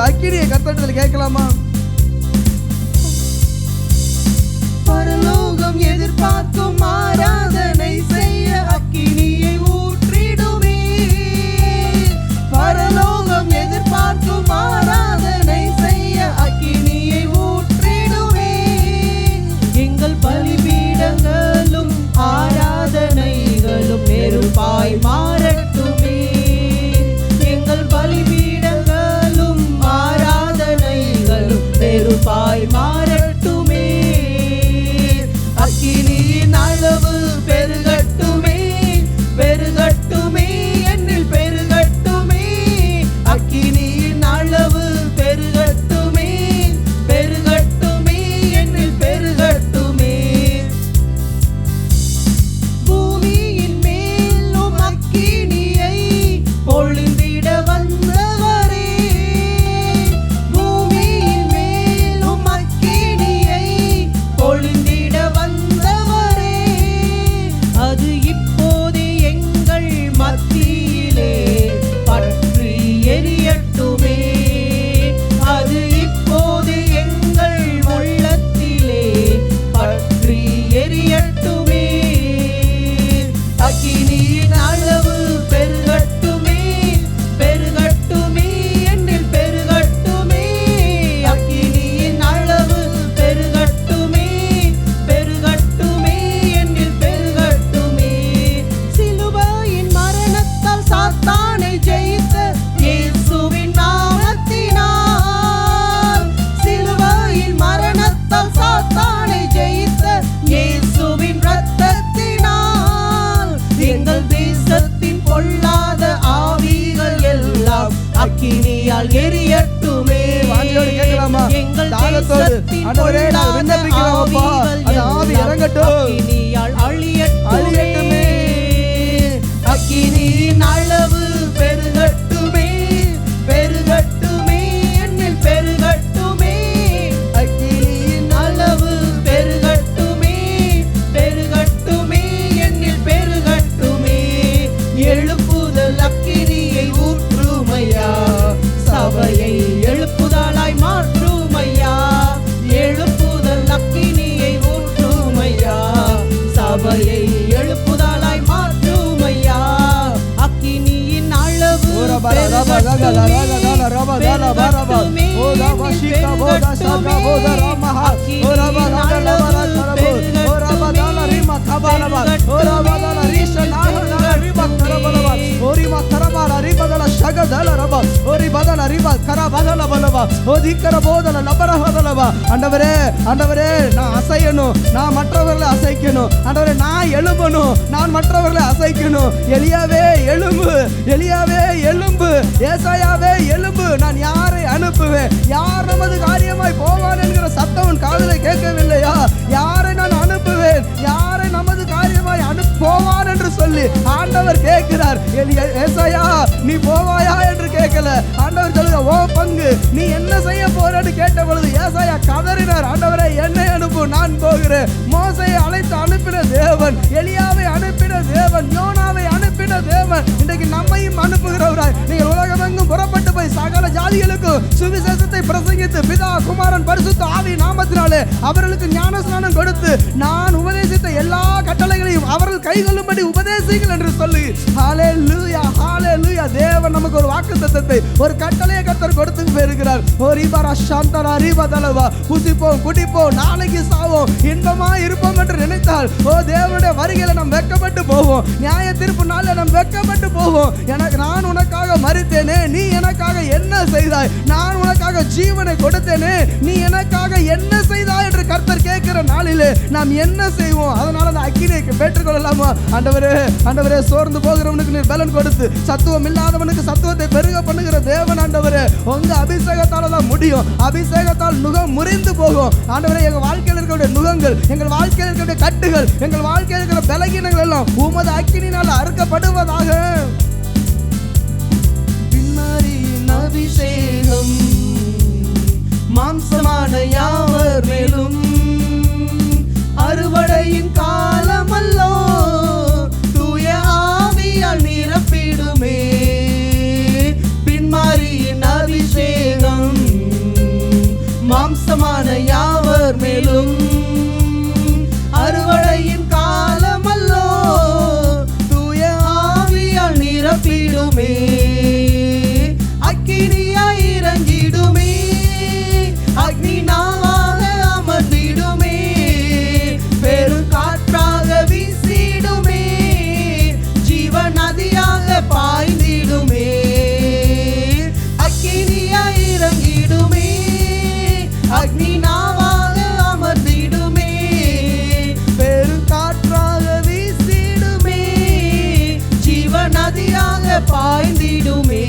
அக்கினியை கர்த்தரிடத்தில் கேட்கலாமா? பரலோகம் எதிர்பார்க்கும் ஆராதனை செய்ய அக்கினியை ஊற்றிடுவே. பரலோகம் எதிர்பார்க்கும் ஆராதனை செய்ய அக்கினியை ஊற்றிடுவே. எங்கள் பலிபீடங்களும் ஆராதனைகளும் நெருப்பாய் மாறட்டுமே. எங்கள் பலிபீடங்களும் ஆராதனைகளும் நெருப்பாய் மாறட்டுமே. அக்கினியின் அளவு பெருகட்டுமே, பெருகட்டுமே, என்னில் பெருகட்டுமே. அக்கினியின் அளவு பெருகட்டுமே, பெருகட்டுமே, என்னில் பெருகட்டுமே. பூமியின் மேலும் அக்கினியை பொழிந்திட வந்தவரே, பூமியின் மேலும் அக்கினியை பொழிந்திட வந்தவரே. அது இப்போதே எங்கள் மத்தியிலே பற்றி எரியட்டுமே. அது இப்போது எங்கள் உள்ளத்திலே பற்றி எரியட்டுமே. அக்கினியின் அளவு பெருகட்டுமே, பெருகட்டுமே, என்னில் பெருகட்டுமே. அக்கினியின் அளவு பெருகட்டுமே, பெருகட்டுமே, என்னில் பெருகட்டுமே. சிலுவையின் மரணத்தால் சாத்தானை ஜெயித்த இயேசுவின் நாமத்தினால், சிலுவையின் மரணத்தால் சாத்தானை ஜெயித்த இயேசுவின் இரத்தத்தினால் எங்கள் தேசத்தின் பொல்லாத ஆவிகள் எல்லாம் அக்கினியால் எரியட்டுமே. வாஞ்சையோடு கேட்கலாமா? எங்கள் தாகத்தோடு தேசத்தின் ஆண்டவரே நான் பொல்லாத விண்ணப்பிக்கிறோம்ப்பா, அந்த ஆவி ஆவிகள் இறங்கட்டும், அக்கினியால் அழியட்டுமே. அழியட்டுமே. அக்கினியின் அளவு பெருகட்டுமே, பெருகட்டுமே, என்னில் பெருகட்டுமே. அக்கினியின் அளவு பெருகட்டுமே, பெருகட்டுமே, என்னில் பெருகட்டுமே. எழுப்புதல் அக்கினியை ஊற்றுமையா, சபையை எழுப்புதலாய் மாற்றுமையா. எழுப்புதல் அக்கினியை ஊற்றுமையா, சபையை எழுப்புதலாய் மாற்றுமையா. அக்கினியின் அளவு பெருகட்டுமே, பெருகட்டுமே, என்னில் பெருகட்டுமே. அக்கினியின் அளவு ஆண்டவரே ஆண்டவரே நான் அசையணும், நான் மற்றவர்களை அசைக்கணும். ஆண்டவரே நான் எழும்பணும், நான் மற்றவர்களை அசைக்கணும். எலியாவே எழும்பு, எலியாவே எழும்பு, ஏசாயாவே எழும்பு. நான் யாரை அனுப்புவேன்? யார் நமது காரியமாய் போவான் என்கிற சத்தம் காதுல கேட்கவில்லையா? யாரை நான் அனுப்புவேன்? யாரை நமது காரியமாய் போவான் என்று சொல்லி ஆண்டவர் கேட்கிறார். ஏசாயா நீ போவாயா என்று கேட்கல. ஆண்டவர் சொல்லுங்க ஓ பங்கு, நீ என்ன செய்ய போறன்னு கேட்ட பொழுது ஏசாயா கதறினார். ஆண்டவரே என்னை அனுப்பு, நான் போகிறேன். மோசையை அழைத்து அனுப்பின தேவன், எலியாவை அனுப்பின தேவன், யோனாவை அனுப்பின தேவன் இன்றைக்கு ஜாதிகளுக்கும் சுவிசேஷத்தை பிரசங்கித்து பிதா குமாரன் பரிசுத்த ஆவி நாமத்தினாலே அவர்களுக்கு ஞானஸ்நானம் கொடுத்து நான் உபதேசித்த எல்லா கட்டளைகளையும் அவர்கள் கைகொள்ளும்படி உபதேசிங்கள் என்று சொல்லி ஹல்லேலூயா ஹல்லேலூயா. தேவன் நமக்கு ஒரு வாக்குத்தத்தத்தை ஒரு கட்டளையை கர்த்தர் கொடுத்து போயிருக்கிறார். ஓ ரிபாரா சாந்தரா ரிபதலவா, புசிப்போம் குடிப்போம் நாளைக்கு சாவோம் இன்பமா இருப்போம் என்று நினைத்தால் ஓ தேவனுடைய வருகையில நாம் வெட்கப்பட்டு போவோம். நியாய தீர்ப்பு நாளில் நாம் வெட்கப்பட்டு போவோம். நான் உனக்காக மரித்தேனே, நீ எனக்காக என்ன செய்தாய்? நான் உனக்காக ஜீவனை கொடுத்தேனே, நீ எனக்காக என்ன செய்தாய் என்று கர்த்தர் கேட்கிற நாளிலே நாம் என்ன செய்வோம்? அதனால அந்த அக்கினியை பெற்றுக்கொள்ளலாமா? ஆண்டவரே ஆண்டவரே, சோர்ந்து போகிறவனுக்கு நீர் பலன் கொடுத்து சத்துவம் இல்லாதவனுக்கு சத்துவத்தை பெருக பண்ணுகிற தேவன் ஆண்டவரே, உங்க அபிஷேகத்தால தான் முடியும். அபிஷேகத்தால் நுகம் முறிந்து போகும். ஆண்டவரே, எங்க வாழ்க்கையில் இருக்கிற நுகங்கள், எங்கள் வாழ்க்கையில் இருக்கிற கட்டுகள், எங்கள் வாழ்க்கையில் இருக்கிற பலகீனங்கள் எல்லாம் உமது அக்கினியால் அறுக்கப்படுவதாக. பின்மாரியின் அபிஷேகம் மாம்சமான யாவர் மேலும் அறுவடையின் காலமல்லோ தூய ஆவியால் நிரப்பிடுமே. பின்மாரியின் அபிஷேகம் மாம்சமான யாவர் மேலும் அறுவடையின் காலமல்லோ தூய ஆவியால் நிரப்பிடுமே. அக்கினியாய் இறங்கிடுமே, அக்னி நாவாக அமர்ந்திடுமே, பெரும் காற்றாக வீசிடுமே, ஜீவ நதியாக பாய்ந்திடுமே. அக்கினியாய் இறங்கிடுமே, அக்னி நாவாக அமர்ந்திடுமே, பெரும் காற்றாக வீசிடுமே, ஜீவ நதியாக பாய்ந்திடுமே.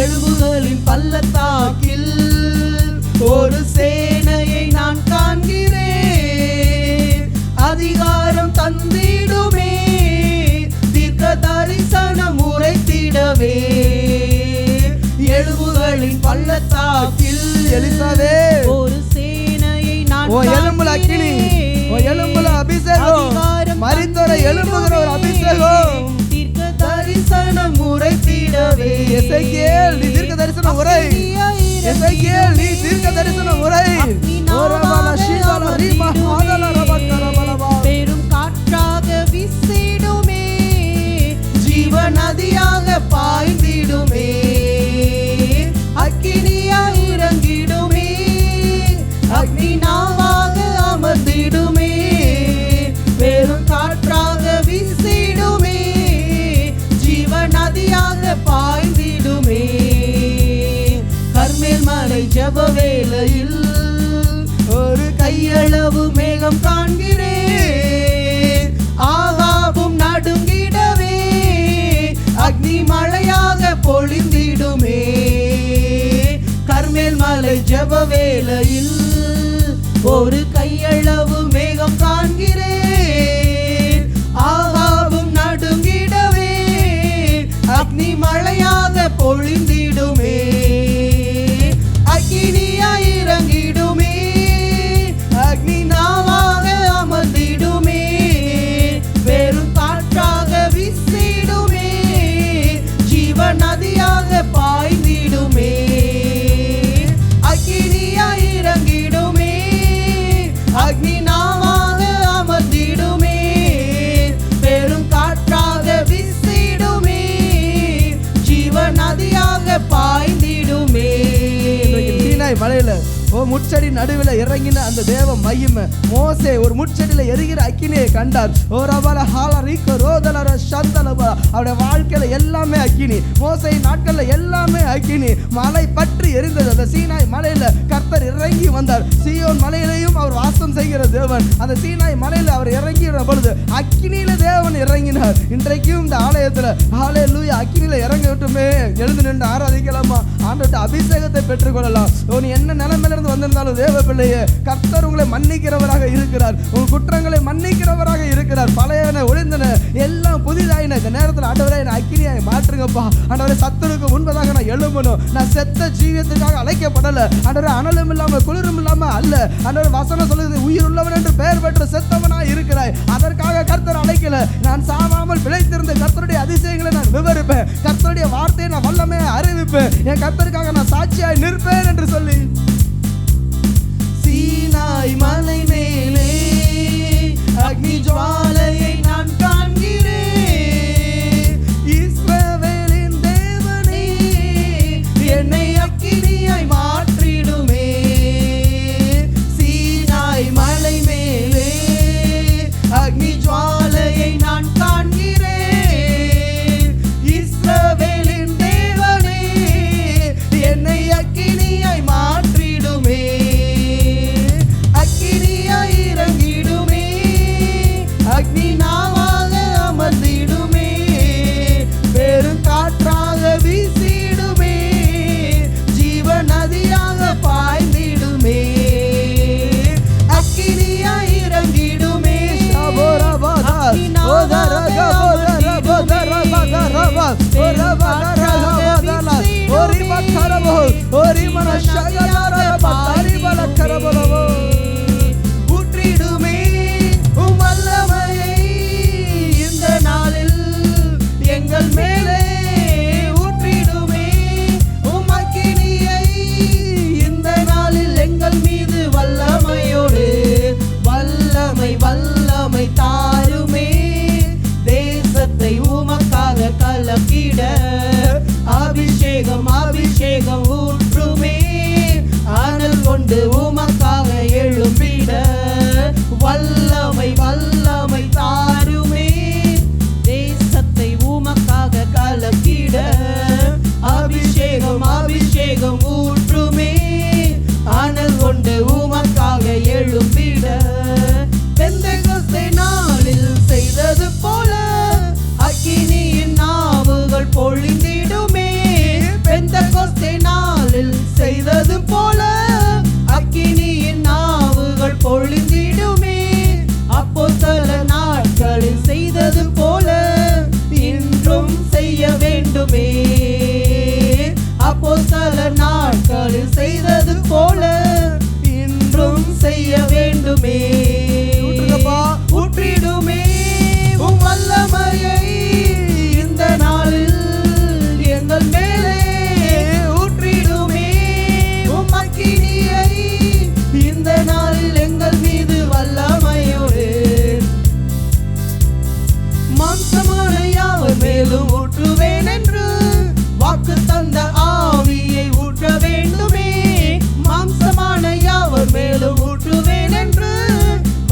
எழுபுகளின் பள்ளத்தாக்கில் ஒரு சேனையை நான் காண்கிறேன். அதிகாரம் தந்திடுமே, தீர்க்க தரிசனம் உரைத்திடவே. எழுபுகளின் பள்ளத்தாக்கில் எலிசாவே ஒரு சேனையை நான் எலும்புல அக்கினி, எலும்புல அபிஷேகம், மரித்தோரை எழும்புகிற ஒரு அபிஷேகம், தீர்க்க தரிசனம் உரைத்திடவே. எசேக்கியேல் நீ தீர்க்க தரிசனம் உரை, எசேக்கியேல் நீ தீர்க்க தரிசனம் உரை. பெரும் காற்றாக வீசிடுமே, ஜீவ நதியாக பாய்ந்திடுமே. அக்கினியாய் இறங்கிடுமே, அக்னி நாவாக அமர்ந்திடுமே, பெரும் காற்றாக வீசிடுமே, ஜீவ நதியாக பாய்ந்திடுமே. கர்மேல் மலை ஜெப வேளையில் ஒரு கையளவு மேகம் காண்கிறேன். ஆகாபும் நடுங்கிடவே, அக்னி மழையாக பொழிந்திடுமே. கர்மேல் மலை ஜெப வேளையில் ஒரு கையளவு மேகம் காண்கிறேன். ஆகாபும் நடுங்கிடவே, அக்னி மழையாக பொழிந்திடுமே. அக்கினியாய் இறங்கிடுமே, அக்னி நாவாக அமர்ந்திடுமே, பெரும் காற்றாக வீசிடுமே, ஜீவ நதியாக பாய்ந்திடுமே. அக்கினியாய் இறங்கிடுமே, அக்னி நாவாக அமர்ந்திடுமே, பெரும் காற்றாக வீசிடுமே, ஜீவ நதியாக பாய்ந்திடுமே. சீனாய் மலையில முட்செடி நடுவில் இறங்கின அந்த தேவ மகிமை. மோசே ஒரு முட்செடியில எரிகிற அக்கினியை கண்டார். அவருடைய வாழ்க்கையில எல்லாமே அக்கினி. மோசே நாட்கள்ல எல்லாமே அக்கினி. மலை பற்றி எரிந்தது. அந்த சீனாய் மலையில கர்த்தர் இறங்கி வந்தார். சீயோன் மலையிலையும் அவர் வாசம் செய்கிற தேவன். அந்த சீனாய் மலையில அவர் இறங்கிற பொழுது அக்கினியில தேவன் இறங்கினார். இன்றைக்கும் இந்த ஆலயத்துல ஹல்லேலூயா அக்கினியில இறங்கி விட்டுமே எழுந்து நின்று ஆராதிக்கலாமா? ஆண்டவர்ட்ட அபிஷேகத்தை பெற்றுக்கொள்ளலாம். நீ என்ன நிலைமையில இருந்து வந்திருந்தாலும் தேவ பிள்ளையே, கர்த்தர் உங்களை மன்னிக்கிறவராக இருக்கிறார். உங்கள் குற்றங்களை மன்னிக்கிறவராக இருக்கிறார். பழையன ஒழிந்தன எல்லாம் புதிதாயின. இந்த நேரத்தில் ஆண்டவரே என்னை அக்கினியாய் மாற்றுங்கப்பா. ஆண்டவரே சத்துருக்கு முன்பதாக நான் எழும்பணும். நான் செத்த ஜீவியத்துக்காக அழைக்கப்படல. ஆண்டவரே அனலும் இல்லாம குளிரும் இல்லாம அல்ல. ஆண்டவரே வசனம் சொல்லுது உயிர் உள்ளவன் என்று பெயர் பெற்ற செத்தவனாய் இருக்கிறாய். அதற்காக கர்த்தர் அழைக்கல. நான் சாவாமல் பிழைத்திருந்த கர்த்தருடைய அதிசயங்களை நான் விவரிப்பேன், கர்த்தருடைய வார்த்தையை நான் வல்லமையை அறிவிப்பேன், என் கர்த்தருக்காக நான் சாட்சியாய் நிற்பேன் என்று சொல்லி சீனாய் மலை மேலே அக்னி ஜுவாலையை நான் காண்கிறேன். இஸ்ரவேலின் தேவனே என்னை அக்கினியாய் மாற்றிடுமே. சீனாய் மலை மேலே அக்னி ஜுவாலையை நான் காண்கிறேன். இஸ்ரவேலின் தேவனே என்னை அக்கினியாய் மாற்றிடுமே. அக்கினியாய் இறங்கிடுமே, அக்னி நாவாக அமர்ந்திடுமே, பெரும் காற்றாக வீசிடுமே, ஜீவ நதியாக பாய்ந்திடுமே. அக்கினியாய் இறங்கிடுமே, அக்னி நாவாக ஊற்றிடுமே உம் வல்லமையை இந்த நாளில் எங்கள் மேலே ஊற்றிடுமே. உம் அக்கினியை இந்த நாளில் எங்கள் மீது வல்லமையோடு வல்லமை வல்லமை தாருமே. தேசத்தை உமக்காக கலக்கிட அபிஷேகம் அபிஷேகம் ஊற்றுமே. ஆனல் கொண்டு உமக்காக எழும்பிட வல்லமை வல்லமை தாருமே. தேசத்தை உமக்காக கலக்கிட அபிஷேகம் அபிஷேகம் ஊற்றுமே. ஆனல் கொண்டு உமக்காக எழும்பிட பெந்தெகோஸ்தே நாளில் செய்தது போல அக்கினியின் நாவுகள் பொழிந்திடுமே. பெந்தெகோஸ்தே நாளில் செய்தது போல அக்கினியின் நாவுகள் பொழிந்திடுமே. அப்போஸ்தலர் நாட்களில் செய்தது போல இன்றும் செய்ய வேண்டுமே. அப்போஸ்தலர் நாட்களில் செய்தது போல இன்றும் செய்ய வேண்டுமே. ஊற்றிடுமே உம் வல்லமையை இந்த நாளில் எங்கள் மேலே ஊற்றிடுமே. உம் அக்கினியை இந்த நாளில் எங்கள் மீது வல்லமையோடு மாம்சமான யாவர் மேலும் ஊற்றுவேன் என்று வாக்கு தந்த ஆவியை ஊற்ற வேண்டுமே. மாம்சமான யாவர் மேலும் ஊற்றுவேன் என்று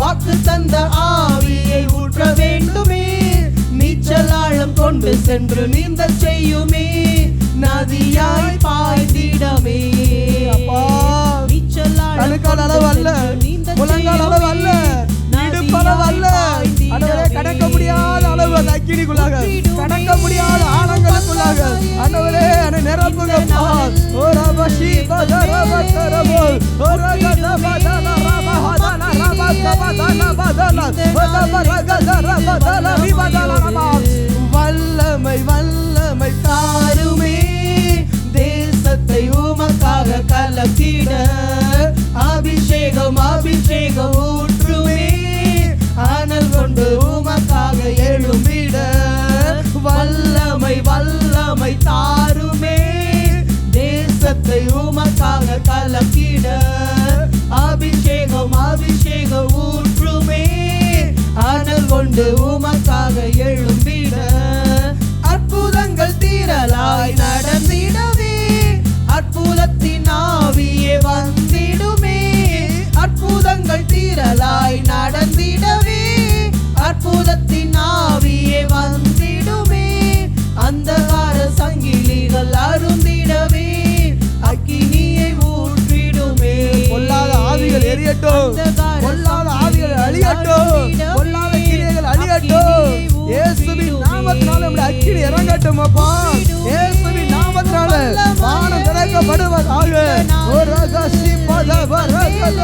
வாக்கு தந்த ஆவியை ஊற்ற வேண்டுமே. நீச்சல் ஆழம் கொண்டு சென்று நீந்த செய்யுமே, நதியாய் பாய்ந்திடமே. நீச்சல் அளவு அல்ல, முழங்கால் அளவு அல்ல, இடுப்பளவு அல்ல, ஆண்டவரே கடக்க முடியாத அளவு அந்த அக்கினிக்குள்ளாக, கடக்க முடியாத ஆழங்களுக்குள்ளாக ஆண்டவரே என்னை நிரப்புங்கப்பா. ஓ ரபஷி பதரபதரபோ ஓ ரகதபதரபஹதன ரபகபதனபதன வதபரகதரபதலரிபதலரப வல்லமை வல்லமை தாருமே. தேசத்தை உமக்காக கலக்கிட அபிஷேகம் அபிஷேகம் ஊற்றுமே. ஆனல் கொண்டு உமக்காக எழும்பிட வல்லமை வல்லமை தாருமே. தேசத்தை உமக்காக கலக்கிட அபிஷேகம் அபிஷேகம் ஊற்றுமே. ஆனல் கொண்டு உமக்காக எழும்பிட அற்புதங்கள் தீரலாய் நடந்திடவே அற்புதத்தின் ஆவியே வந்திடுமே. அற்புதங்கள் தீரலாய் நடந்திடவே அற்புதத்தின் ஆவியே வந்திடுமே. அந்தகார சங்கிலிகள் அருந்திடவே அக்கினியை ஊற்றிடுமே. பொல்லாத ஆவிகள் எரியட்டும், பொல்லாத ஆவிகள் அழியட்டும், பொல்லாத கிரியைகள் அழியட்டும். இயேசுவின் நாமத்தினால நம்முடைய அக்கினி இறங்கட்டும் அப்பா. இயேசுவின் நாமத்தினால வானம் திறக்கப்படுவதாக. ஒரு ரகசி பதவரகத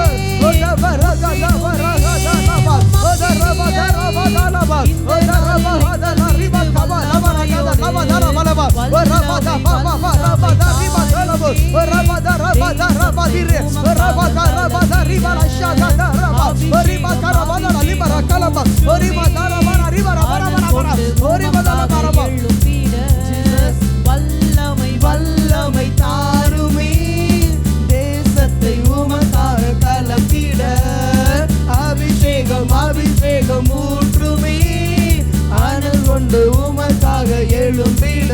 ஒதவரகதவரகதனப ஒதரபதரபதனப ஒதரபதரபதனபதரபதனபதரபதனப ஒரபதபபபரபதரிபதனப ஒரபதரபதரபதிரே ஒரபதரபதரிபரஷதரப ஒரிபதரபதரிபரகலப ஒரிபதரபதரிபரபரபரபர ஒரிபதரபதரப கொண்டு உமக்காக எழும்பிட.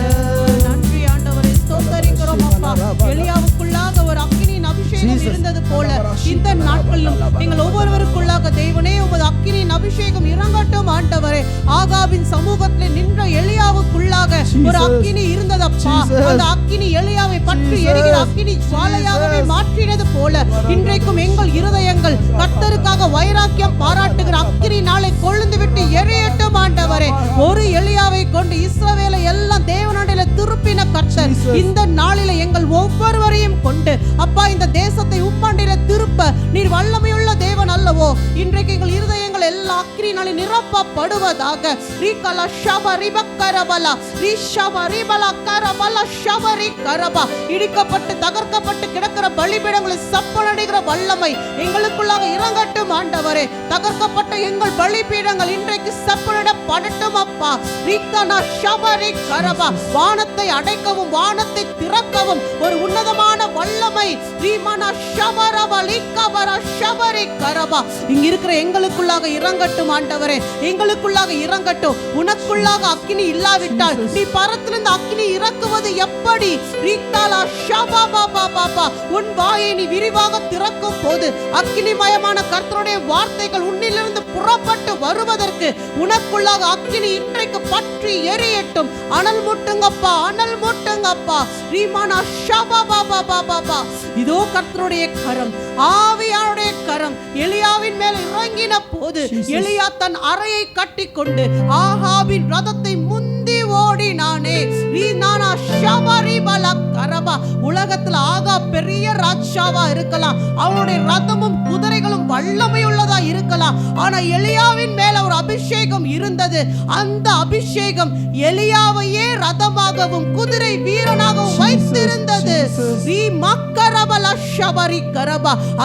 நன்றி ஆண்டவரே, ஸ்தோத்தரிக்கிறோம் அப்பா. எலியாவுக்குள்ளாக ஒரு அக்கினியின் அபிஷேகம் இருந்தது போல இந்த நாட்களிலும் எங்கள் ஒவ்வொருவருக்குள்ளாக தேவனே உமது அக்கினியின் அபிஷேகம் இறங்கட்டும் ஆண்டவரே. ஆகாபின் சமூகத்தில் நின்ற எலியாவுக்குள்ளாக ஒரு அக்கினி இருந்ததப்பா. அந்த அக்கினி எலியாவை பற்றி எரிகிற அக்கினி ஜுவாலையாகவே மாற்றினது போல இன்றைக்கும் எங்கள் இருதயங்கள் கர்த்தருக்காக வைராக்கியம் பாராட்டுகிற அக்கினி நாளை கொழுந்து விட்டு எரியட்டும் ஆண்டவரே. ஒரு எலியாவை கொண்டு இஸ்ரவேலை எல்லாம் தேவனுடைய திருப்பின கர்த்தர் இந்த நாளில எங்கள் ஒவ்வொருவரையும் கொண்டு அப்பா இந்த தேசத்தை உம்மாண்டில திருப்ப நீர் வல்லமையுள்ள தேவன் அல்லவோ. இன்றைக்கு எங்கள் இருதயங்கள் எல்லா அக்கினினாலே நிரப்பப்படுவதாக. ரீகலா ஷபரி பக்கரபலா ரிஷபரி பலா கரபலா ஷபரி கரபா. இடிக்கப்பட்டு தகர்க்கப்பட்டு கிடக்கிற பலிபீடங்களை சப்பனடிக்கிற வல்லமை எங்களுக்குள்ளாக இறங்கட்டும் ஆண்டவரே. தகர்க்கப்பட்ட எங்கள் பலிபீடங்கள் இன்றைக்கு சப்பனிடப்படட்டும் அப்பா. ரீகனா ஷபரி கரபா. வானத்தை அடைக்கவும் வானத்தை திறக்கவும் ஒரு உன்னதமான வல்லமை ரீமனா ஷபரபா லிகபரா ஷபரி கரபா இங்க இருக்கிற எங்களுக்குள்ளாக இறங்கட்டும் ஆண்டவரே. எங்களுக்குள்ளாக இறங்கட்டும். உனக்குள்ளாக அக்கினி இல்லாவிட்டால் நீ பரத்திலிருந்து அக்கினி இறக்குவது எப்படி? ரீகலா ஷபபா பாபா. உன் வாயை நீ விரிவாக திறக்கும் போது அக்கினிமயமான கர்த்தருடைய வார்த்தைகள் உன்னிலிருந்து புறப்பட்டு வருவதற்கு உனக்குள்ளாக அக்கினி இன்றைக்கு பற்றி எரியட்டும். அனல் மூட்டுங்கப்பா, அனல் மூட்டுங்கப்பா. ரீமானா ஷபபா பாபா. இதோ கர்த்தருடைய கரம், ஆவியானுடைய கரம் எலியாவின் மேல் இறங்கின போது எலியா தன் அறையை கட்டி கொண்டு ஆகாபின் ரதத்தை முந்தி ஓடினானே. ரீனானா ஷபரி பலா கரபா. உலகத்துல ஆகா பெரிய ராஜாவா இருக்கலாம், அவனுடைய ரதமும் குதிரைகளும் வல்லமையுள்ளதா இருக்கலாம். ஆனா எலியாவின் மேல ஒரு அபிஷேகம் இருந்தது. அந்த அபிஷேகம் எலியாவையே ரதமாகவும் குதிரை வீரனாகவும் வைத்திருந்தது.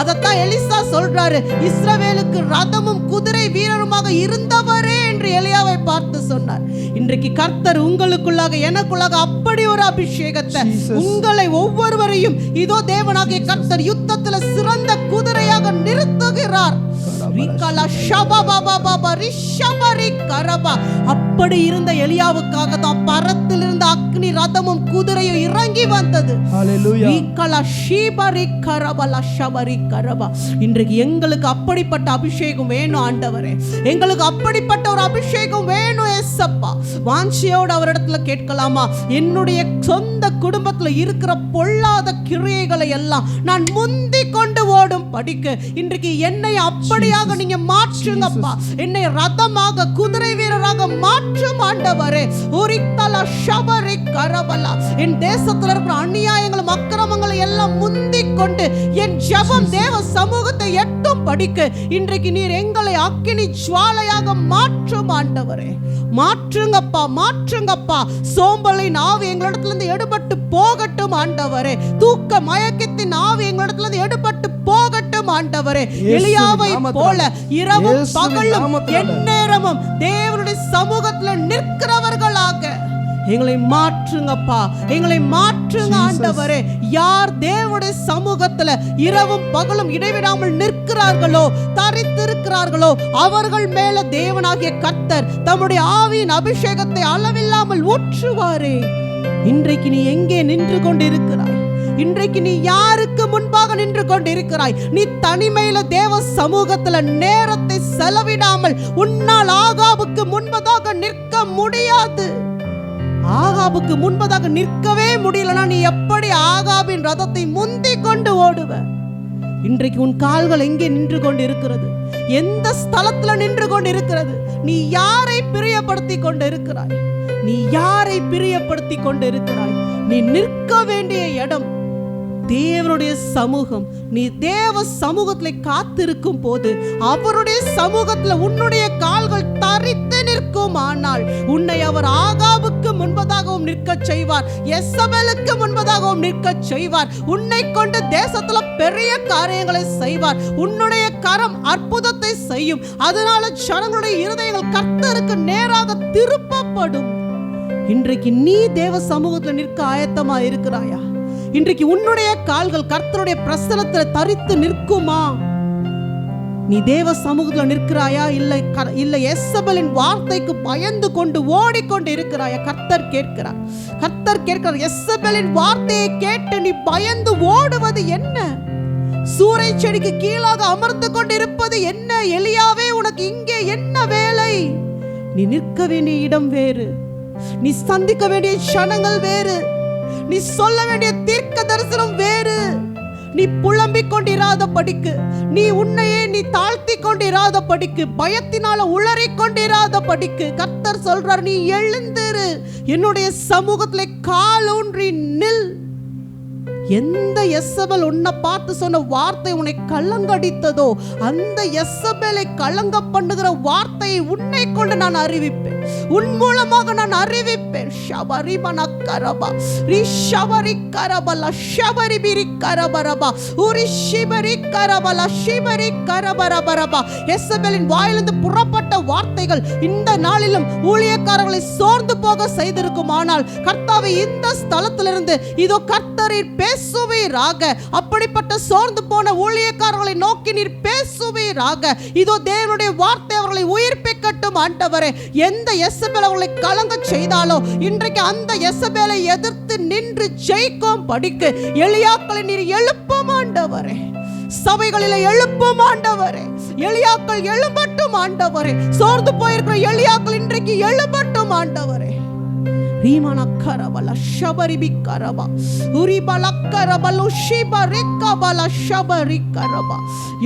அதத்தான் எலிசா சொல்றாரு, இஸ்ரவேலுக்கு ரதமும் குதிரை வீரருமாக இருந்தவரே என்று எலியாவை பார்த்து சொன்னார். இன்றைக்கு கர்த்தர் உங்களுக்குள்ளாக எனக்குள்ளாக அப்படி ஒரு அபிஷேகத்தை உங்களை ஒவ்வொருவரையும் இதோ தேவனாகிய கர்த்தர் யுத்தத்தில் சிறந்த குதிரையாக நிறுத்துகிறார். அப்படி இருந்த எலியாவுக்காக தான் பரத்தில் இருந்த அக்னி ரதமும் குதிரையும் இறங்கி வந்தது. இன்றைக்கு எங்களுக்கு அப்படிப்பட்ட அபிஷேகம் வேணும் ஆண்டவரே. எங்களுக்கு அப்படிப்பட்ட ஒரு அபிஷேகம் வேணும் ஏசப்பா. வாஞ்சியோடு அவரிடத்துல கேட்கலாமா? என்னுடைய சொந்த குடும்பத்துல இருக்கிற பொல்லாத கிரியைகளை எல்லாம் நான் முந்தி கொண்டு ஓடும் படிக்க இன்றைக்கு என்னை அப்படியாக நீங்க மாற்றுங்கப்பா. என்னை ரதமாக குதிரை வீரராக மாற்றும் ஆண்டவரே. என் தேசத்துல இருக்கிற அநியாயங்களும் அக்கிரமங்களும் எல்லாம் முந்தி கொண்டு என் ஜெபம் தேவ சமூகத்தை எட்டும் படிக்க இன்றைக்கு நீர் எங்களை அக்கினி ஜுவாலையாக மாற்றும் ஆண்டவரே. மாற்றுங்கப்பா, மாற்றுங்கப்பா. சோம்பலின் ஆவி எங்களிடத்துல இருந்து எடுபட்டு போகட்டும் ஆண்டவரே. தூக்க மயக்கத்தின் ஆவி எங்களிடத்துல இருந்து எடுபட்டு போகட்டும் ஆண்டவரே. எலியாவை போல இரவும் பகலும் எந்நேரமும் தேவனுடைய சமூகத்துல நிற்கிறவர்களாக எங்களை மாற்றுங்கப்பா, எங்களை மாற்றுங்க ஆண்டவரே. யார் தேவனுடைய சமூகத்துல இரவும் பகலும் இடைவிடாமல் நிற்கிறார்களோ, தரித்திருக்கிறார்களோ, அவர்கள் மேல தேவனாகிய கர்த்தர் தம்முடைய ஆவியின் அபிஷேகத்தை அளவில்லாமல் ஊற்றுவாரே. இன்றைக்கு நீ எங்கே நின்று கொண்டிருக்கிறாய்? இன்றைக்கு நீ யாருக்கு முன்பாக நின்று கொண்டிருக்கிறாய்? நீ தனிமையில தேவ சமூகத்துல நேரத்தை செலவிடாமல் உன்னால் ஆகாபுக்கு முன்பதாக நிற்க முடியாது. ஆகாபுக்கு முன்பதாக நிற்கவே முடியலனா நீ எப்படி ஆகாபின் ரதத்தை முந்தி கொண்டு ஓடுவ? இன்றைக்கு உன் கால்கள் எங்கே நின்று கொண்டு இருக்கிறது? எந்த ஸ்தலத்துல நின்று கொண்டு இருக்கிறது? நீ யாரை பிரியப்படுத்தி கொண்டு இருக்கிறாய்? நீ யாரை பிரியப்படுத்தி கொண்டு இருக்கிறாய்? நீ நிற்க வேண்டிய இடம் தேவனுடைய சமூகம். நீ தேவ சமூகத்துல காத்திருக்கும் போது அவருடைய சமூகத்துல உன்னுடைய கால்கள் தரித்து நிற்கும். ஆனால் உன்னை அவர் ஆகாபுக்கு முன்பதாகவும் நிற்க செய்வார், எசபேலுக்கு முன்பதாகவும் நிற்க செய்வார். உன்னை கொண்டு தேசத்துல பெரிய காரியங்களை செய்வார். உன்னுடைய கரம் அற்புதத்தை செய்யும். அதனால ஜனங்களுடைய இருதயங்கள் கர்த்தருக்கு நேராக திருப்பப்படும். இன்றைக்கு நீ தேவ சமூகத்துல நிற்க ஆயத்தமா இருக்கிறாயா? இன்றைக்கு உன்னுடைய கால்கள் கர்த்தருடைய பிரசன்னத்தில் தரித்து நிற்குமா? நீ தேவ சமூகத்தில் நிற்கிறாயா, இல்லை எசபேலின் வார்த்தைக்கு பயந்து கொண்டு ஓடிக்கொண்டு இருக்கிறாயா? கர்த்தர் கேட்கிறார். எசபேலின் வார்த்தையை கேட்டு நீ பயந்து ஓடுவது என்ன? சூறை செடிக்கு கீழாக அமர்ந்து கொண்டு இருப்பது என்ன? எலியாவே, உனக்கு இங்கே என்ன வேலை? நீ நிற்க வேண்டிய இடம் வேறு, நீ சந்திக்க வேண்டிய க்ஷணங்கள் வேறு, நீ சொல்ல வேண்டிய தீர்க்க தரிசனம் வேறு. நீ புலம்பிக் கொண்டிராத படிக்கு, நீ உன்னையே நீ தாழ்த்தி கொண்டிராத படிக்கு, பயத்தினால உளறிக் கொண்டிராத படிக்கு கர்த்தர் சொல்றார், நீ எழுந்திரு, என்னுடைய சமூகத்திலே காலூன்றி நில். எந்த எசபேல் உன்னை பார்த்து சொன்ன வார்த்தை உன்னை கலங்கடித்ததோ அந்த எசபேலை கலங்க பண்ணுகிற வார்த்தையை உன்னை கொண்டு நான் அறிவிப்பேன், உன் மூலமாக நான் அறிவிப்பேன். ஷபரிமன கரபா ரிஷபரி கரபல ஷபரிபிரி கரபரபா உரி ஷிபரி கரபல ஷிபரி கரபரபரபா. எசபேலின் வாயிலிருந்து புறப்பட்ட வார்த்தைகள் இந்த நாளிலும் ஊழியக்காரர்களை சோர்ந்து போக செய்திருக்கும். ஆனால் கர்த்தாவே, இந்த ஸ்தலத்திலிருந்து இதோ கர்த்தரின் பேசுவீராக. அப்படிப்பட்ட சோர்ந்து போன ஊழியக்காரர்களை நோக்கி நீர் பேசுவீராக. இதோ தேவனுடைய வார்த்தை அவர்களை உயிர்ப்பிக்கட்டும் ஆண்டவரே. எந்த எசபேல் அவர்களை கலங்க செய்தாலோ இன்றைக்கு அந்த எசபேலை எதிர்த்து நின்று ஜெயிக்கும் படிக்கு எலியாக்களை நீர் எழுப்பும் ஆண்டவரே. சபைகளில் எழுப்பும் ஆண்டவரே. எலியாக்கள் எழும்பட்டும் ஆண்டவரே. சோர்ந்து போயிருக்கிற எலியாக்கள் இன்றைக்கு எழும்பட்டும் ஆண்டவரே.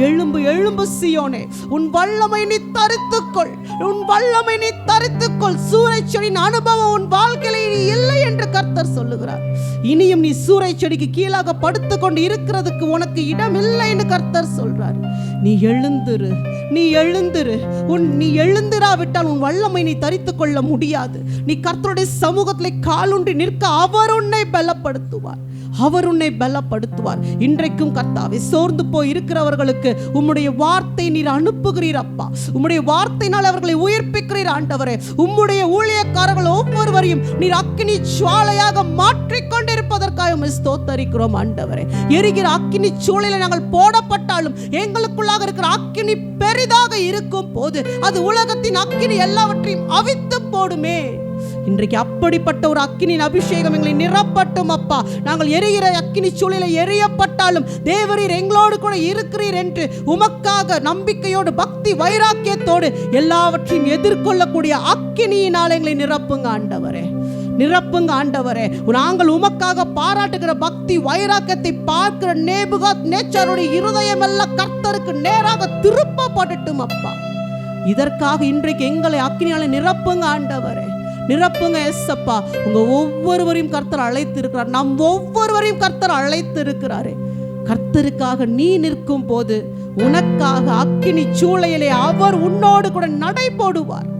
எழும்பு எழும்பு சீயோனே, உன் வல்லமை நீ தரித்துக்கொள், உன் வல்லமை நீ தரித்துக்கொள். சூறைச்செடியின் அனுபவம் உன் வாழ்க்கையில் இல்லை என்று கர்த்தர் சொல்லுகிறார். இனியும் நீ சூறைச்செடிக்கு கீழாக படுத்துக் கொண்டு இருக்கிறதுக்கு உனக்கு இடம் இல்லை என்று கர்த்தர் சொல்றார். நீ எழுந்திரு, நீ எழுந்திரு. நீ எழுந்திராவிட்டால் உன் வல்லமை நீ தரித்துக் கொள்ள முடியாது. நீ கர்த்தருடைய சமூகத்திலே காலூன்றி நிற்க அவர் உன்னை பலப்படுத்துவார், அவர் உன்னை பலப்படுத்துவார். இன்றைக்கும் கர்த்தாவே, சோர்ந்து போய் இருக்கிறவர்களுக்கு உம்முடைய வார்த்தை நீர் அனுப்புகிறீர் அப்பா. உம்முடைய வார்த்தையினால் அவர்களை உயிர்ப்பிக்கிறீர் ஆண்டவரே. உம்முடைய ஊழியக்காரர்கள் ஒவ்வொருவரையும் நீர் அக்கினி ஜுவாலையாக மாற்றிக்கொண்டிருப்பதற்காக ஸ்தோத்தரிக்கிறோம் ஆண்டவரே. எரிகிற அக்கினி சூளையில நாங்கள் போடப்பட்டாலும் எங்களுக்குள்ளாக இருக்கிற அக்கினி பெரிதாக இருக்கும் போது அது உலகத்தின் அக்கினி எல்லாவற்றையும் அவித்து போடுமே. இன்றைக்கு அப்படிப்பட்ட ஒரு அக்கினியின் அபிஷேகம் எங்களை நிரப்பட்டும் அப்பா. நாங்கள் எரிகிற அக்கினி சூளையில எரியப்பட்டாலும் தேவரீர் எங்களோடு கூட இருக்கிறீர் என்று உமக்காக நம்பிக்கையோடு பக்தி வைராக்கியத்தோடு எல்லாவற்றையும் எதிர்கொள்ளக்கூடிய அக்கினியினால் எங்களை நிரப்புங்க ஆண்டவரே, நிரப்புங்க ஆண்டவரே. நாங்கள் உமக்காக பாராட்டுகிற பக்தி வைராக்கியத்தை பார்க்கிற நேபுகாத்நேச்சாருடைய இருதயம் எல்லாம் கர்த்தருக்கு நேராக திருப்பப்படட்டும் அப்பா. இதற்காக இன்றைக்கு எங்களை அக்கினியால நிரப்புங்க ஆண்டவரே, நிரப்புங்க ஏசப்பா. உங்க ஒவ்வொருவரையும் கர்த்தர் அழைத்து இருக்கிறார், நம் ஒவ்வொருவரையும் கர்த்தர் அழைத்து இருக்கிறாரே. கர்த்தருக்காக நீ நிற்கும் போது உனக்காக அக்கினி சூளையிலே அவர் உன்னோடு கூட நடை போடுவார்.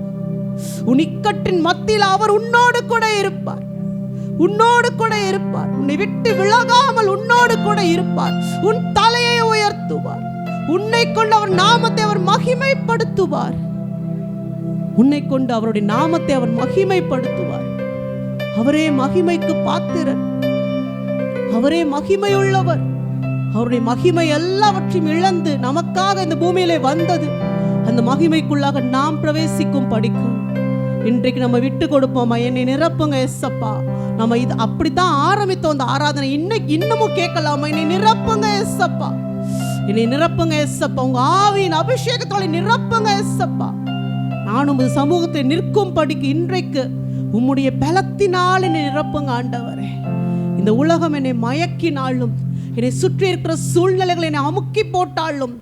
உன் இக்கட்டின் மத்தியில் அவர் உன்னோடு கூட இருப்பார், உன்னோடு கூட இருப்பார். உன்னை விட்டு விலகாமல் உன்னோடு கூட இருப்பார். உன் தலையை உயர்த்துவார். உன்னை கொண்டு அவர் நாமத்தை அவர் மகிமைப்படுத்துவார். உன்னை கொண்டு அவருடைய நாமத்தை அவர் மகிமைப்படுத்துவார். அவரே மகிமைக்கு பாத்திரர், அவரே மகிமையுள்ளவர். அவருடைய மகிமை எல்லாவற்றையும் இழந்து நமக்காக இந்த பூமியிலே வந்தது. அந்த மகிமைக்குள்ளாக நாம் பிரவேசிக்கும் படிக்கும் இன்றைக்கு நம்ம விட்டு கொடுப்போமா? என்னை நிரப்புங்க ஏசப்பா. நம்ம இது அப்படித்தான் ஆரம்பித்தோம் அந்த ஆராதனை. இன்னைக்கு இன்னமும் கேட்கலாமா? என்னை நிரப்புங்க ஏசப்பா, என்னை நிரப்புங்க ஏசப்பா. உங்க ஆவியின் அபிஷேகத்தோட நிரப்புங்க ஏசப்பா. நான் உமது சமூகத்தை நிற்கும் படிக்கு இன்றைக்கு உம்முடைய பலத்தினால் என்னை நிரப்புங்க ஆண்டவரே. இந்த உலகம் என்னை மயக்கினாலும், என்னை சுற்றி இருக்கிற சூழ்நிலைகளை என்னை அமுக்கி போட்டாலும்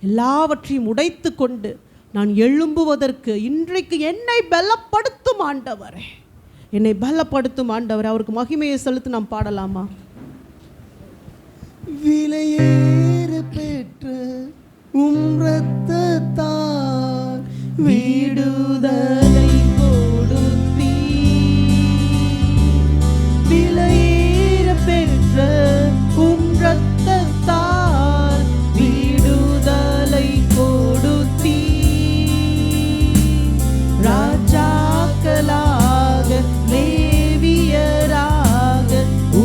எல்லாவற்றையும் உடைத்து கொண்டு நான் எழும்புவதற்கு இன்றைக்கு என்னை பலப்படுத்தும் ஆண்டவரே, என்னை பலப்படுத்தும் ஆண்டவரே. அவருக்கு மகிமையை செலுத்தி நாம் பாடலாமா? விலையேற பெற்ற இரத்தத்தால் விடுதலை கொடுத்தீ, விலையேற பெற்ற இரத்தத்தால் விடுதலை கொடுத்தீ, ராஜாக்களாக லேவியராக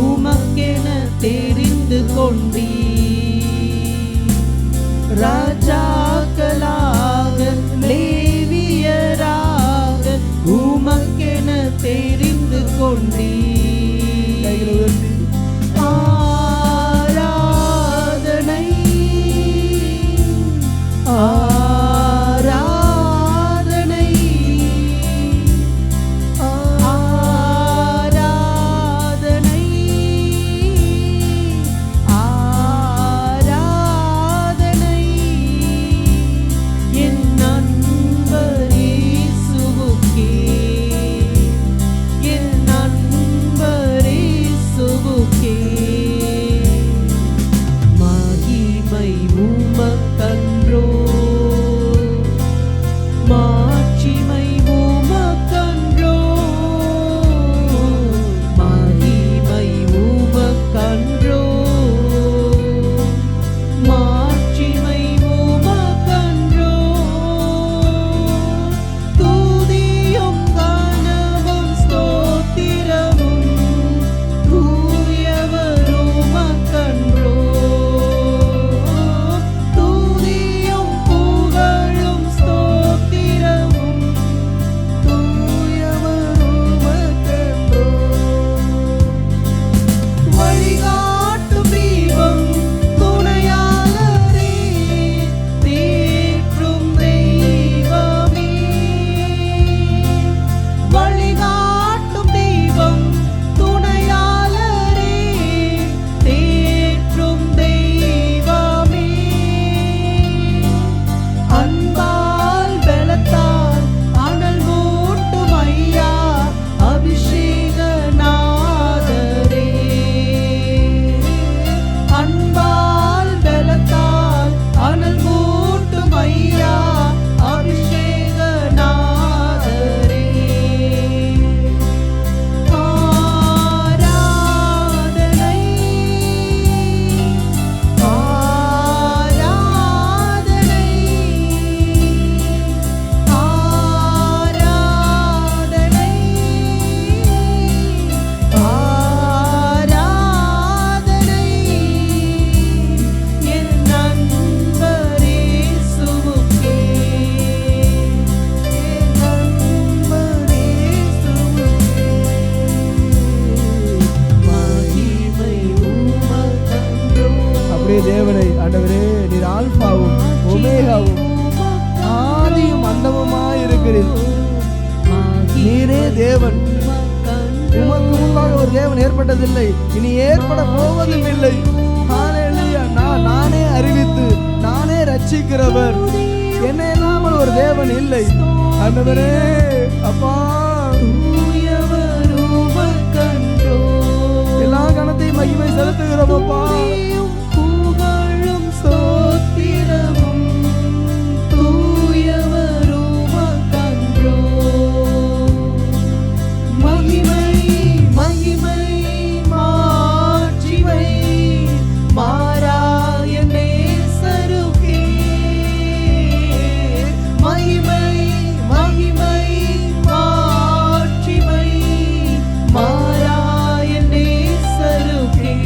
உமக்கென தெரிந்து கொண்டீ, ராஜாக்கள் தேவன். உமக்கு முன்பாக ஒரு தேவன் ஏற்பட்டதில்லை, இனி ஏற்பட போவதும் இல்லை. ஹalleluya. நானே அறிவித்து நானே ரட்சிக்கிறவர், என்னை இல்லாமல் ஒரு தேவன் இல்லை. ஆண்டவரே அப்பா, எல்லா கணத்தையும் மகிமை செலுத்துகிறோம் அப்பா. புகழும் ஸ்தோத்திரமும் தூயவரும் கன்றோ. மகிமை மகிமை மாட்சிமை மாறாய நேசருக்கே. மகிமை மகிமை மாட்சிமை மாறாய நேசருக்கே.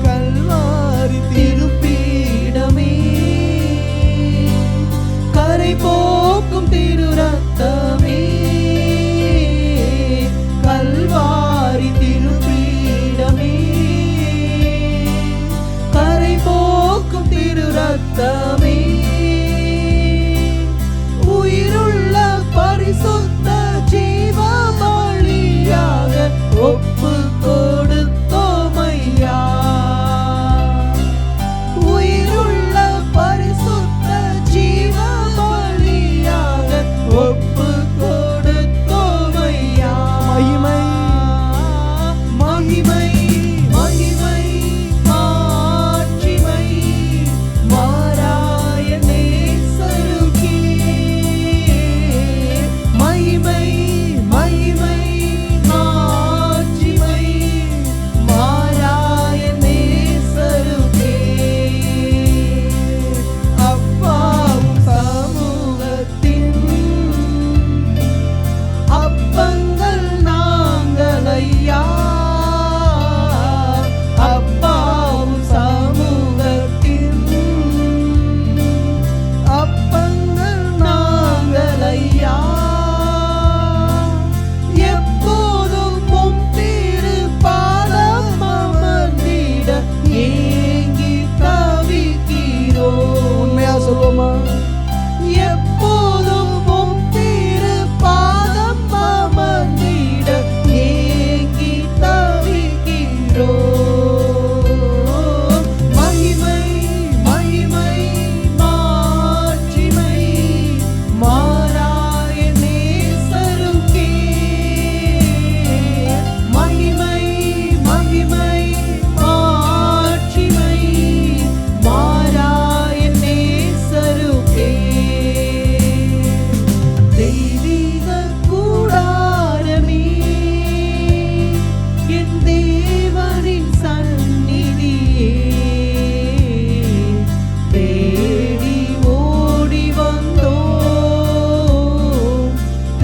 கல்வாரி திருப்பீடமே கரை போக்கும் திரு ரத்தமே. கல்வாரி திருப்பீடமே கரை போக்கும் திரு ரத்தமே. உயிருள்ள பரிசுத்த ஜீவ பலியாக ஒப்பு கொடுத்தோமையா. உயிருள்ள பரிசுத்த ஜீவ பலியாக ஒப்பு கொடுத்தோமையா. மகிமை மகிமை மகிமை மாட்சிமை மாறாய நேசருக்கே. மகிமை மகிமை மாட்சிமை மாறாய நேசருக்கே. அப்பாவும் சமூகத்தின் அப்பங்கள் நாங்கள் ஐயா. அப்பாவும் சமூகத்தின் அப்பங்கள் நாங்கள் ஐயா. எப்போதும் உம் திரு பாதம் அமர்ந்திட ஏங்கி தவிக்கிறோம். உண்மையா சொல்லுவோமா? எப்போதும் உம் திரு பாதம் அமர்ந்திட ஏங்கி தவிக்கிறோம். மகிமை மகிமை மாட்சிமை மாறாய நேசருக்கே. மகிமை மகிமை மாட்சிமை மாறாய நேசருக்கே. தெய்வீக கூடாரமே என் தேவனின் சந்நிதியே. தேடி ஓடி வந்தோம்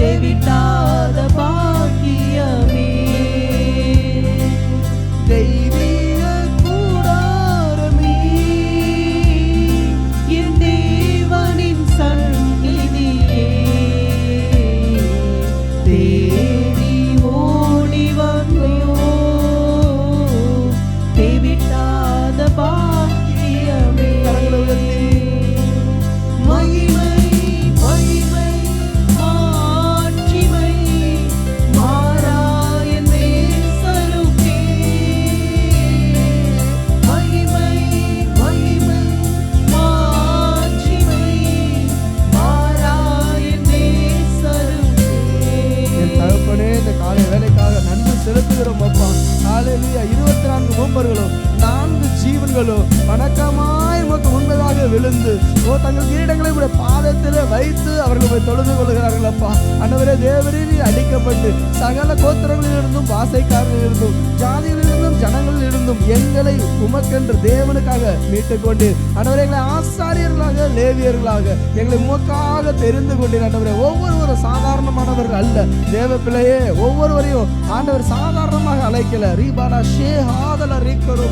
தெவிட்டாத பாக்கியமே. தெய்வீக கூடாரமே என் தேவனின் சந்நிதியே. தேடி ஓடி வந்தோம் தெவிட்டாத பாக்கியமே. மகிமை மகிமை மாட்சிமை மாறாய நேசருக்கே. மகிமை மகிமை மாட்சிமை மாறாய நேசருக்கே. என் தகப்பனே, இந்த காலை வேலைக்காக நன்றி செலுத்துகிறோம் அப்பா. ஹalleluya. 24 மூப்பர்களும் 4 ஜீவன்களும் வணக்கமாய் உமக்கு முன்பதாக விழுந்து தங்கள் கிரீடங்களை உடைய பாதத்தில் வைத்து அவர்கள் போய் தொழுது கொள்கிறார்கள் அப்பா. ஆண்டவரே, தேவரீர் அடிக்கப்பட்டு சகல கோத்திரங்களிலிருந்தும் பாசைக்காரர்களிலிருந்தும் ஜாதிகளிலிருந்தும் ஜனங்களிலிருந்தும் எங்களை உமக்கென்று தேவனுக்காக மீட்டுக் கொண்டு ஆண்டவரே, எங்களை ஆசாரியர்களாக லேவியர்களாக எங்களை உமக்காக தெரிந்து கொண்டீர். ஆண்டவரே, ஒவ்வொருவரும் சாதாரணமானவர்கள் அல்ல தேவ பிள்ளையே. ஒவ்வொருவரையும் ஆண்டவர் சாதாரணமாக அழைக்கல. ரீபாடா ஷே ஹாதல ரீக்கரோ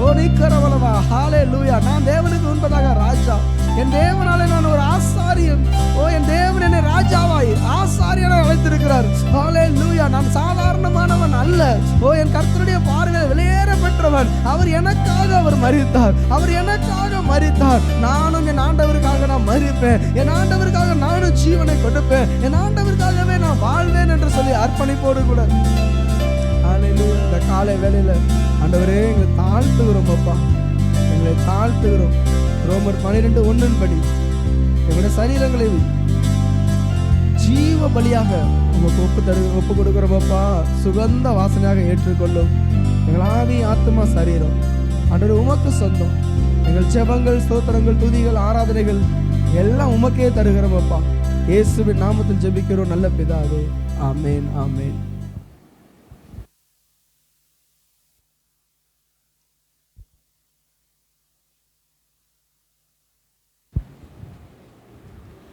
ஓ ரீக்கரவலவா. ஹalleluya. நான் தேவனுக்கு முன்பதாக ராஜா, என் தேவனாலே நான் ஒரு ஆசாரியன். ஓ, என் தேவன் என்னை ராஜாவாய் ஆசாரியனை அழைத்திருக்கிறார். ஹalleluya. நான் சாதாரணமானவன் அல்ல. ஓ, என் கர்த்தருடைய பார்வையில் வெளியேற பெற்றவன். அவர் எனக்காக அவர் மரித்தார். அவர் எனக்காக மரித்தார். நானும் என் ஆண்டவருக்காக நான் மரிப்பேன். என் ஆண்டவருக்காக நானும் ஜீவனை கொடுப்பேன். என் ஆண்டவருக்காக வாழ்வேன் என்று சொல்லி அர்ப்பணிப்போடு கூட ஹல்லேலூயா இந்த காலை வேளையில ஆண்டவரே எங்களை தாழ்த்துகிறோம் அப்பா, எங்களை தாழ்த்துகிறோம். ரோமர் 12:1 படி எங்களுடைய சரீரங்களை ஜீவ பலியாக உமக்கு ஒப்பு கொடுக்கிறோமப்பா, சுகந்த வாசனையாக ஏற்றுக்கொள்ளும். எங்கள் ஆவி ஆத்மா சரீரம் ஆண்டவரே உமக்கு சொந்தம். எங்கள் ஜெபங்கள், ஸ்தோத்திரங்கள், துதிகள், ஆராதனைகள் எல்லாம் உமக்கே தருகிறோமப்பா. இயேசுவின் நாமத்தில் ஜெபிக்கிறோம் நல்ல பிதாவே. ஆமென், ஆமென்.